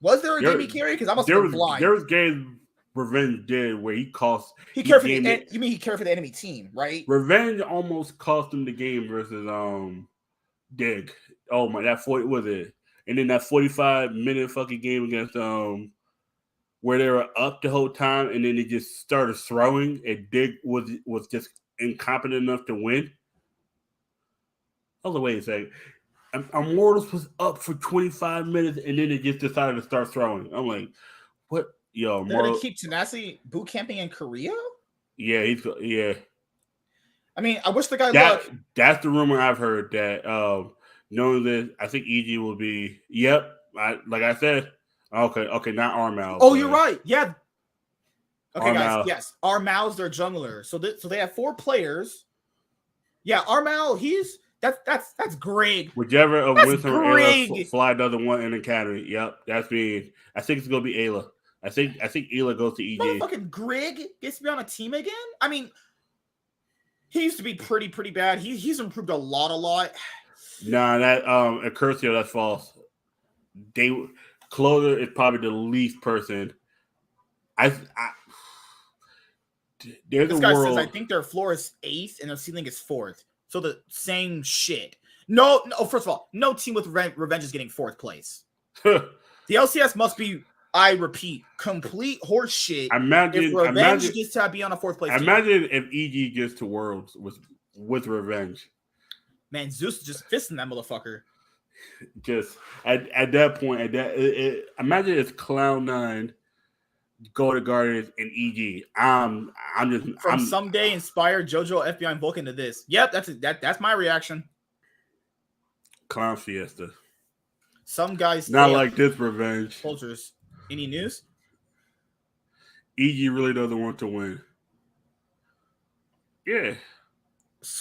Was there a game he carried? Because I must have been blind. There was games Revenge did where he cost. He cared for you mean he cared for the enemy team, right? Revenge almost cost him the game versus Dig. Oh my, that 40 was it, and then that 45-minute fucking game against where they were up the whole time, and then they just started throwing, and Dig was just incompetent enough to win. I was like, wait a second. Immortals was up for 25 minutes, and then they just decided to start throwing. I'm like, what? Yo, they're gonna keep Tenacity boot camping in Korea? Yeah, yeah. I mean, I wish the guy luck. That's the rumor I've heard that knowing this, I think EG will be. Yep, like I said. Okay, not Armal. Oh, you're right. Yeah. Okay, Armal. Guys. Yes, Armal's their jungler. So they have 4 players. Yeah, Armal. That's Greg. Whichever of Winston or Ayla fly the other one in the academy. Yep, that's me. I think it's gonna be Ayla. I think Ayla goes to EG. Motherfucking Greg gets to be on a team again. I mean, he used to be pretty bad. He's improved a lot. Nah, that Accursio, that's false. Closer is probably the least person. There's this guy says I think their floor is 8th and their ceiling is 4th. So the same shit. No. First of all, no team with Revenge is getting 4th place. The LCS must be, I repeat, complete horse shit. If Revenge gets to be on a 4th place. Imagine if EG gets to Worlds with Revenge. Man, Zeus is just fisting that motherfucker. Just at that point, imagine it's Cloud9, go to Guardians, and EG. I'm Ssumday inspired JoJo, FBI, and Vulcan to this. Yep, that's my reaction. Clown Fiesta. Some guys not like this Revenge. Soldiers. Any news? EG really doesn't want to win. Yeah.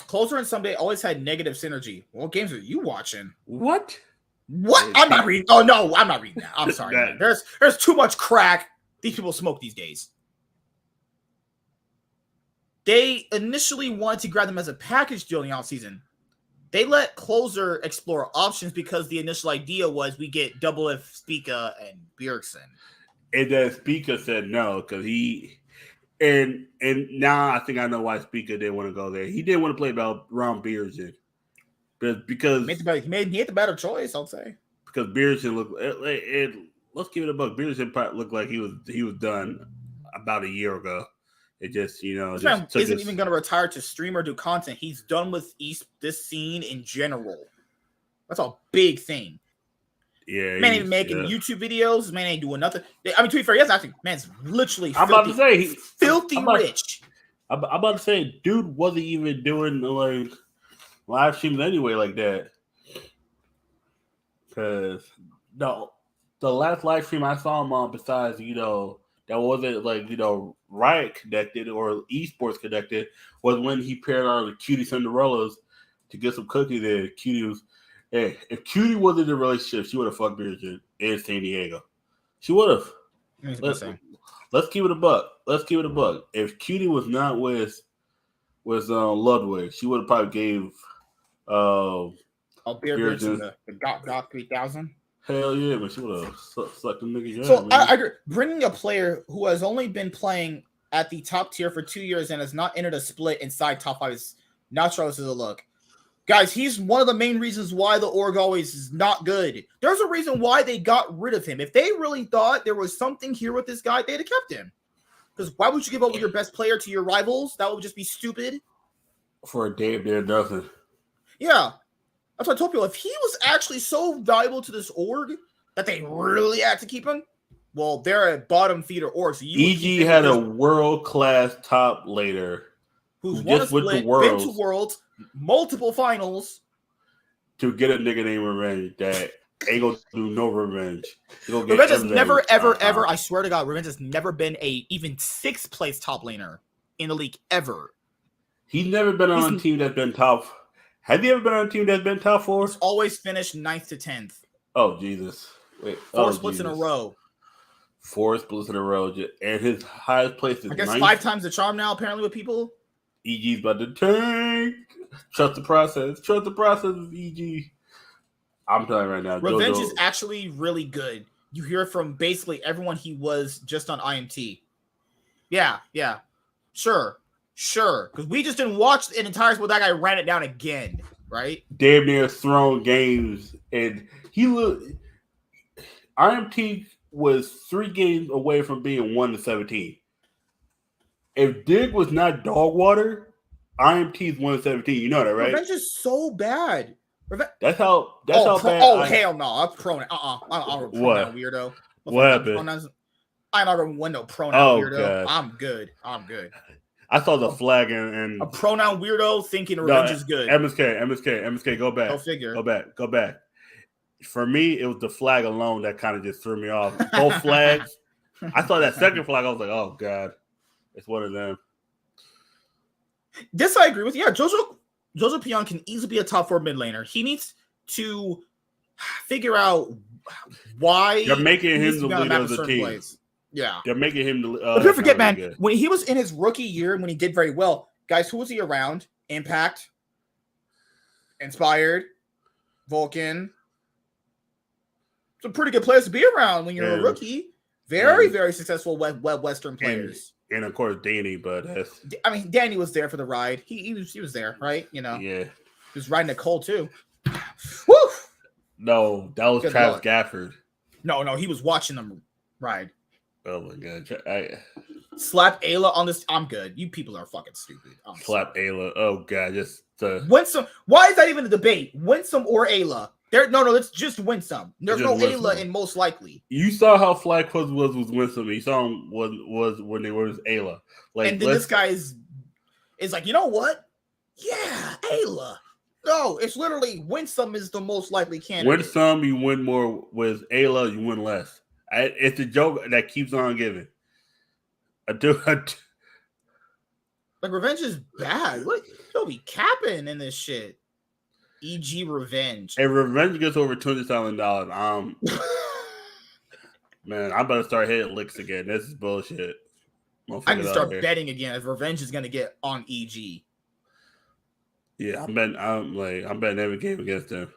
Closer and Ssumday always had negative synergy. What games are you watching? What? I'm not reading. Oh no, I'm not reading that. I'm sorry. Man. There's too much crack these people smoke these days. They initially wanted to grab them as a package deal in the offseason. They let Closer explore options because the initial idea was we get Double F, Spica, and Bjergsen. And then Spica said no because he and now I think I know why Spica didn't want to go there. He didn't want to play around Bjergsen. Because he made the better choice, I'll say. Because Bjergsen looked let's give it a buck. Bjergsen looked like he was done about a year ago. It just, this man isn't even going to retire to stream or do content. He's done with this scene in general. That's a big thing. Yeah, man ain't making YouTube videos. Man ain't doing nothing. I mean, to be fair, yes, I think man's literally. I'm about to say filthy rich. I'm about to say, dude wasn't even doing like live streams anyway like that. Because the last live stream I saw him on, besides that wasn't like Riot connected or esports connected, was when he paired on the Cutie Cinderellas to get some cookies. There, Cutie was. Hey, if Cutie wasn't in a relationship, she would have fucked Bjergsen in San Diego. She would have. Let's keep it a buck. If Cutie was not with Ludwig, she would have probably gave Bjergsen the GOT 3000. Hell yeah, but she would have sucked the nigga. So I agree. Bringing a player who has only been playing at the top tier for 2 years and has not entered a split inside top 5 is not sure this is a look. Guys, he's one of the main reasons why the org always is not good. There's a reason why they got rid of him. If they really thought there was something here with this guy, they'd have kept him. Because why would you give over your best player to your rivals? That would just be stupid. For a damn near nothing. Yeah. That's what I told people. If he was actually so valuable to this org that they really had to keep him, well, they're a bottom feeder org. So EG had a world-class top laner who's won a split, been to worlds, multiple finals. To get a nigga named Revenge that ain't gonna do no revenge. Revenge has never, ever, I swear to God, Revenge has never been a even 6th place top laner in the league ever. He's never been on a team that's been top. Have you ever been on a team that's been top 4? He's always finished 9th to 10th. Oh, Jesus. Wait, 4 splits in a row. 4 splits in a row. And his highest place is 9th. 5 times the charm now, apparently, with people. EG's about to tank. Trust the process. Trust the process of EG. I'm telling you right now. Revenge is actually really good. You hear from basically everyone he was just on IMT. Yeah. Sure. Because we just didn't watch an entire split. That guy ran it down again, right? Damn near thrown games. And IMT was 3 games away from being 1-17. If Dig was not dog water, IMT's 1-17. You know that, right? Revenge is so bad. That's how bad. Oh, hell no. That's pronoun. I'm a pronoun weirdo. What happened? I'm not going to win no pronoun weirdo. God. I'm good. I saw the flag and a pronoun weirdo thinking Revenge is good. MSK, go back. Go figure. Go back. For me, it was the flag alone that kind of just threw me off. Both flags. I saw that second flag. I was like, oh, God. It's one of them. This I agree with. Yeah, Jojo Pion can easily be a top 4 mid laner. He needs to figure out why they're making him the leader of the team. Plays. Yeah, they're making him the. But don't forget, man, when he was in his rookie year, when he did very well, guys, who was he around? Impact, Inspired, Vulcan. Some pretty good players to be around when you're a rookie. Very successful Western players. And of course, Danny, but Danny was there for the ride. He was there, right? You know, yeah. He was riding a Cole too. Woo! No, that was Travis Gafford. No, he was watching them ride. Oh my God! Slap Ayla on this. I'm good. You people are fucking stupid. Slap Ayla. Oh God, just Winsome. Why is that even a debate? Winsome or Ayla? No, let's just Winsome. There's no Ayla in most likely. You saw how FlyQuest was with Winsome. You saw him was when they were with Ayla. Like, and then this guy is like, you know what? Yeah, Ayla. No, it's literally Winsome is the most likely candidate. Winsome, you win more. With Ayla, you win less. It's a joke that keeps on giving. Like, Revenge is bad. What? He'll be capping in this shit. E.g. Revenge. If Revenge gets over $200,000, man, I better start hitting licks again. This is bullshit. I can start betting again if Revenge is gonna get on E.g. Yeah, I'm betting every game against them.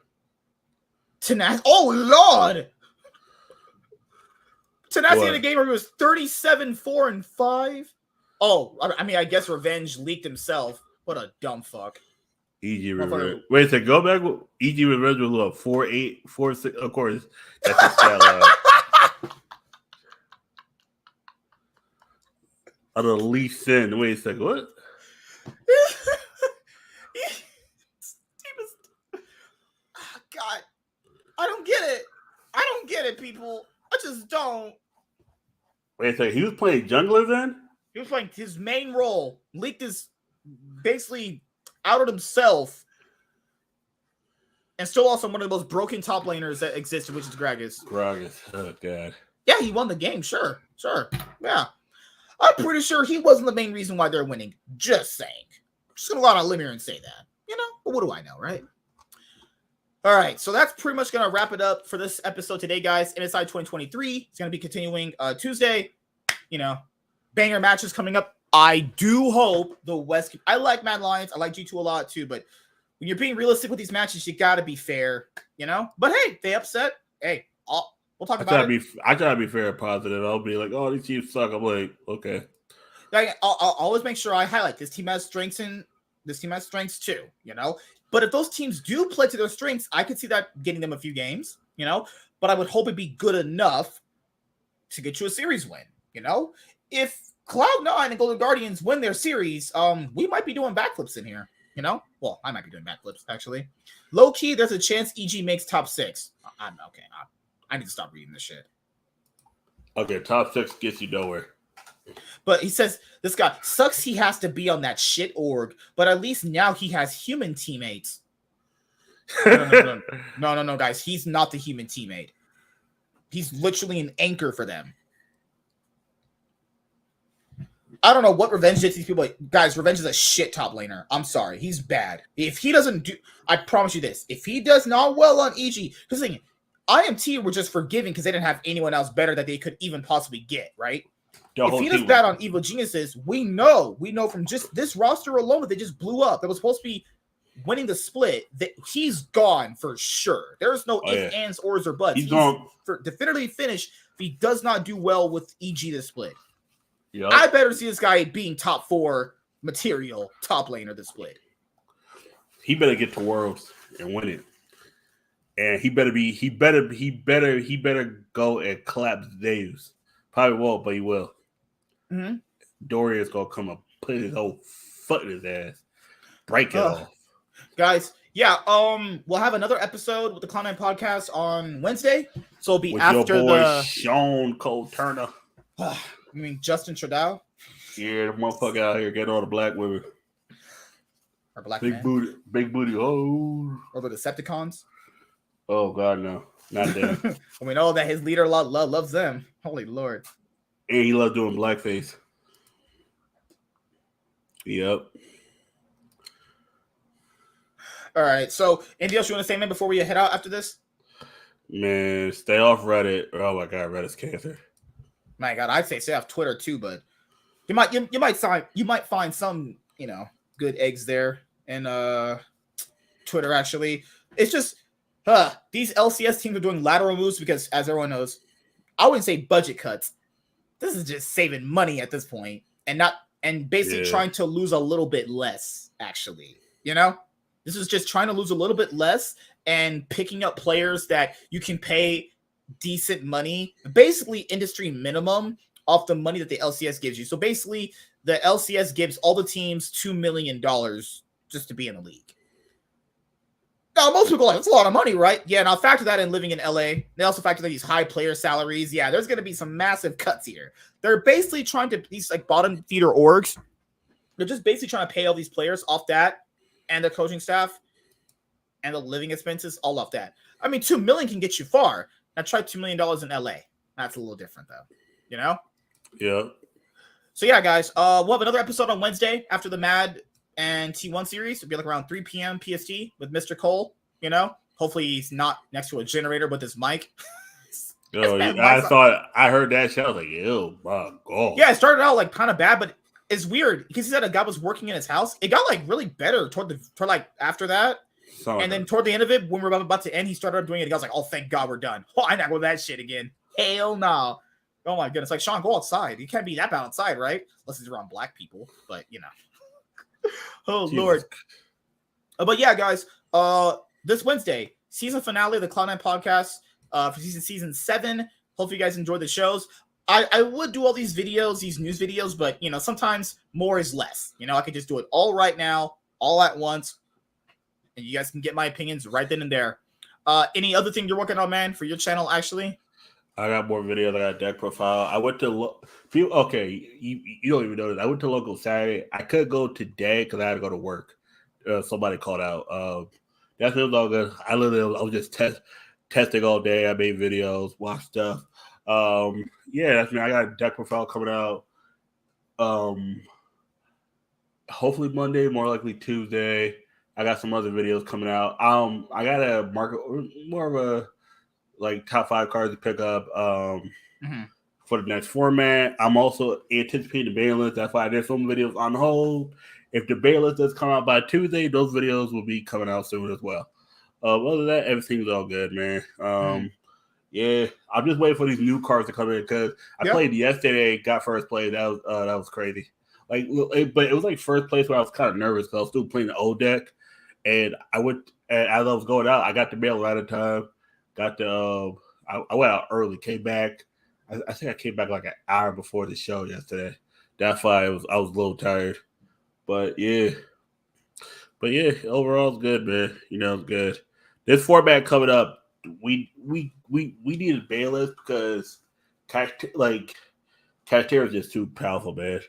Tenacity. Oh Lord! Tenacity in a game where he was 37-4-5. Oh, I guess Revenge leaked himself. What a dumb fuck. E.g. Revenge. Wait a second. Go back. E.g. Revenge was what? 4-8, 4-6. Of course, that's a stat line. Out of least sin. Wait a second. What? God, I don't get it, people. I just don't. Wait a second. He was playing jungler then? He was playing his main role. Leaked his basically outed himself. And still also one of the most broken top laners that existed, which is Gragas. Oh, God. Yeah, he won the game. Sure. Yeah. I'm pretty sure he wasn't the main reason why they're winning. Just saying. Just going to go out on a limb here and say that. You know? But what do I know, right? All right. So that's pretty much going to wrap it up for this episode today, guys. MSI 2023 is going to be continuing Tuesday. You know, banger matches coming up. I do hope the West. I like Mad Lions. I like G2 a lot too. But when you're being realistic with these matches, you got to be fair, you know? But hey, they upset. Hey, we'll talk about it. I try to be fair and positive. I'll be like, oh, these teams suck. I'm like, okay. Like, I'll always make sure I highlight this team has strengths and this team has strengths too, you know? But if those teams do play to their strengths, I could see that getting them a few games, you know. But I would hope it'd be good enough to get you a series win, you know. If Cloud9 and Golden Guardians win their series, we might be doing backflips in here, you know. Well, I might be doing backflips actually. Low key, there's a chance EG makes top 6. I'm okay. I need to stop reading this shit. Okay, top 6 gets you nowhere. But he says this guy sucks. He has to be on that shit org, but at least now he has human teammates. No, guys. He's not the human teammate. He's literally an anchor for them. I don't know what Revenge did to these people. Guys, Revenge is a shit top laner. I'm sorry. He's bad. If he doesn't do, I promise you this. If he does not well on EG, because the thing, IMT were just forgiving because they didn't have anyone else better that they could even possibly get, right? If he does bad on Evil Geniuses, we know from just this roster alone that they just blew up. That was supposed to be winning the split. That he's gone for sure. There's no ifs, ands, ors, or buts. He's gone. Definitively finished if he does not do well with EG this split. Yep. I better see this guy being top 4 material top laner this split. He better get to Worlds and win it. And he better go and collapse Dave's. Probably won't, but he will. Mm-hmm. Dorian's gonna come up, put his whole foot in his ass, break it off. Guys, yeah, we'll have another episode with the Cloud9 podcast on Wednesday. So it'll be with after your boy Sean Cole Turner. You mean Justin Trudeau? Yeah, the motherfucker out here getting all the black women. Or black big booty. Oh, or the Decepticons. Oh God, no, not them. We know that his leader loves them. Holy Lord. And he loves doing blackface. Yep. All right. So, anything else you want to say, man, before we head out after this? Man, stay off Reddit. Oh my God, Reddit's cancer. My God, I'd say stay off Twitter too, but you might find some, you know, good eggs there in Twitter. Actually, it's just these LCS teams are doing lateral moves because, as everyone knows, I wouldn't say budget cuts. This is just saving money at this point, and basically trying to lose a little bit less. Actually, you know, this is just trying to lose a little bit less and picking up players that you can pay decent money, basically industry minimum off the money that the LCS gives you. So basically, the LCS gives all the teams $2 million just to be in the league. Now, most people are like, that's a lot of money, right? Yeah, and I'll factor that in living in LA. They also factor in these high player salaries. Yeah, there's going to be some massive cuts here. They're basically trying to, these like bottom feeder orgs, they're just basically trying to pay all these players off that and their coaching staff and the living expenses all off that. I mean, $2 million can get you far. Now try $2 million in LA. That's a little different though, you know? Yeah. So yeah, guys, we'll have another episode on Wednesday after the Mad and T1 series. It'll be like around 3 p.m. PST with Mr. Cole, you know? Hopefully he's not next to a generator with his mic. I heard that shit. I was like, ew, my God. Yeah, it started out like kind of bad, but it's weird because he said a guy was working in his house. It got like really better toward like after that. And then toward the end of it, when we're about to end, he started doing it. I was like, oh, thank God we're done. Oh, I'm not going to that shit again. Hell no. Oh my goodness. Like, Sean, go outside. You can't be that bad outside, right? Unless it's around black people, but you know. Oh, Jesus. Lord. But yeah, guys, this Wednesday, season finale of the Cloud9 podcast for season 7. Hopefully you guys enjoyed the shows. I would do all these videos, these news videos, but you know, sometimes more is less. You know, I could just do it all right now, all at once, and you guys can get my opinions right then and there. Any other thing you're working on, man, for your channel, actually? I got more videos. I got a deck profile. I went to okay. You don't even know this. I went to local Saturday. I could go today because I had to go to work. Somebody called out. That's all good. I was just testing all day. I made videos, watched stuff. Yeah, that's me. I got a deck profile coming out. Hopefully Monday, more likely Tuesday. I got some other videos coming out. I got a market more of a like top 5 cards to pick up for the next format. I'm also anticipating the ban list. That's why I did some videos on hold. If the ban list does come out by Tuesday, those videos will be coming out soon as well. Other than that, everything's all good, man. Yeah, I'm just waiting for these new cards to come in because I played yesterday, got first place. That was crazy. But it was like first place where I was kind of nervous because I was still playing the old deck, and I went. And as I was going out, I got the mail right on time. Got the. I went out early. Came back. I think I came back like an hour before the show yesterday. That's why I was a little tired. But yeah. Overall it's good, man. It's good. This format coming up, we needed Bayless because Cactera is just too powerful, man.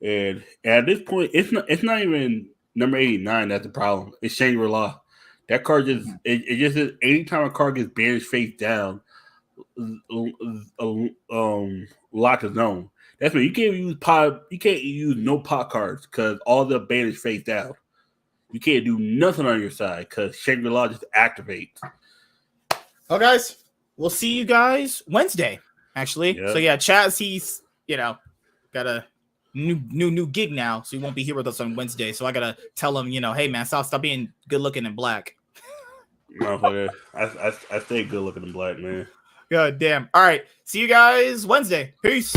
And at this point, it's not even number 89 that's the problem. It's Shangri-La. That card it just is anytime a card gets banished face down, lock is known. That's when you can't use no pot cards because all the banished face down. You can't do nothing on your side because Shangri-La just activates. Oh, guys, we'll see you guys Wednesday, actually. Yep. So, yeah, Chaz, he's, got a new gig now, so he won't be here with us on Wednesday. So I got to tell him, hey, man, stop being good-looking in black. Motherfucker, I stay good-looking in black, man. God damn. All right, see you guys Wednesday. Peace.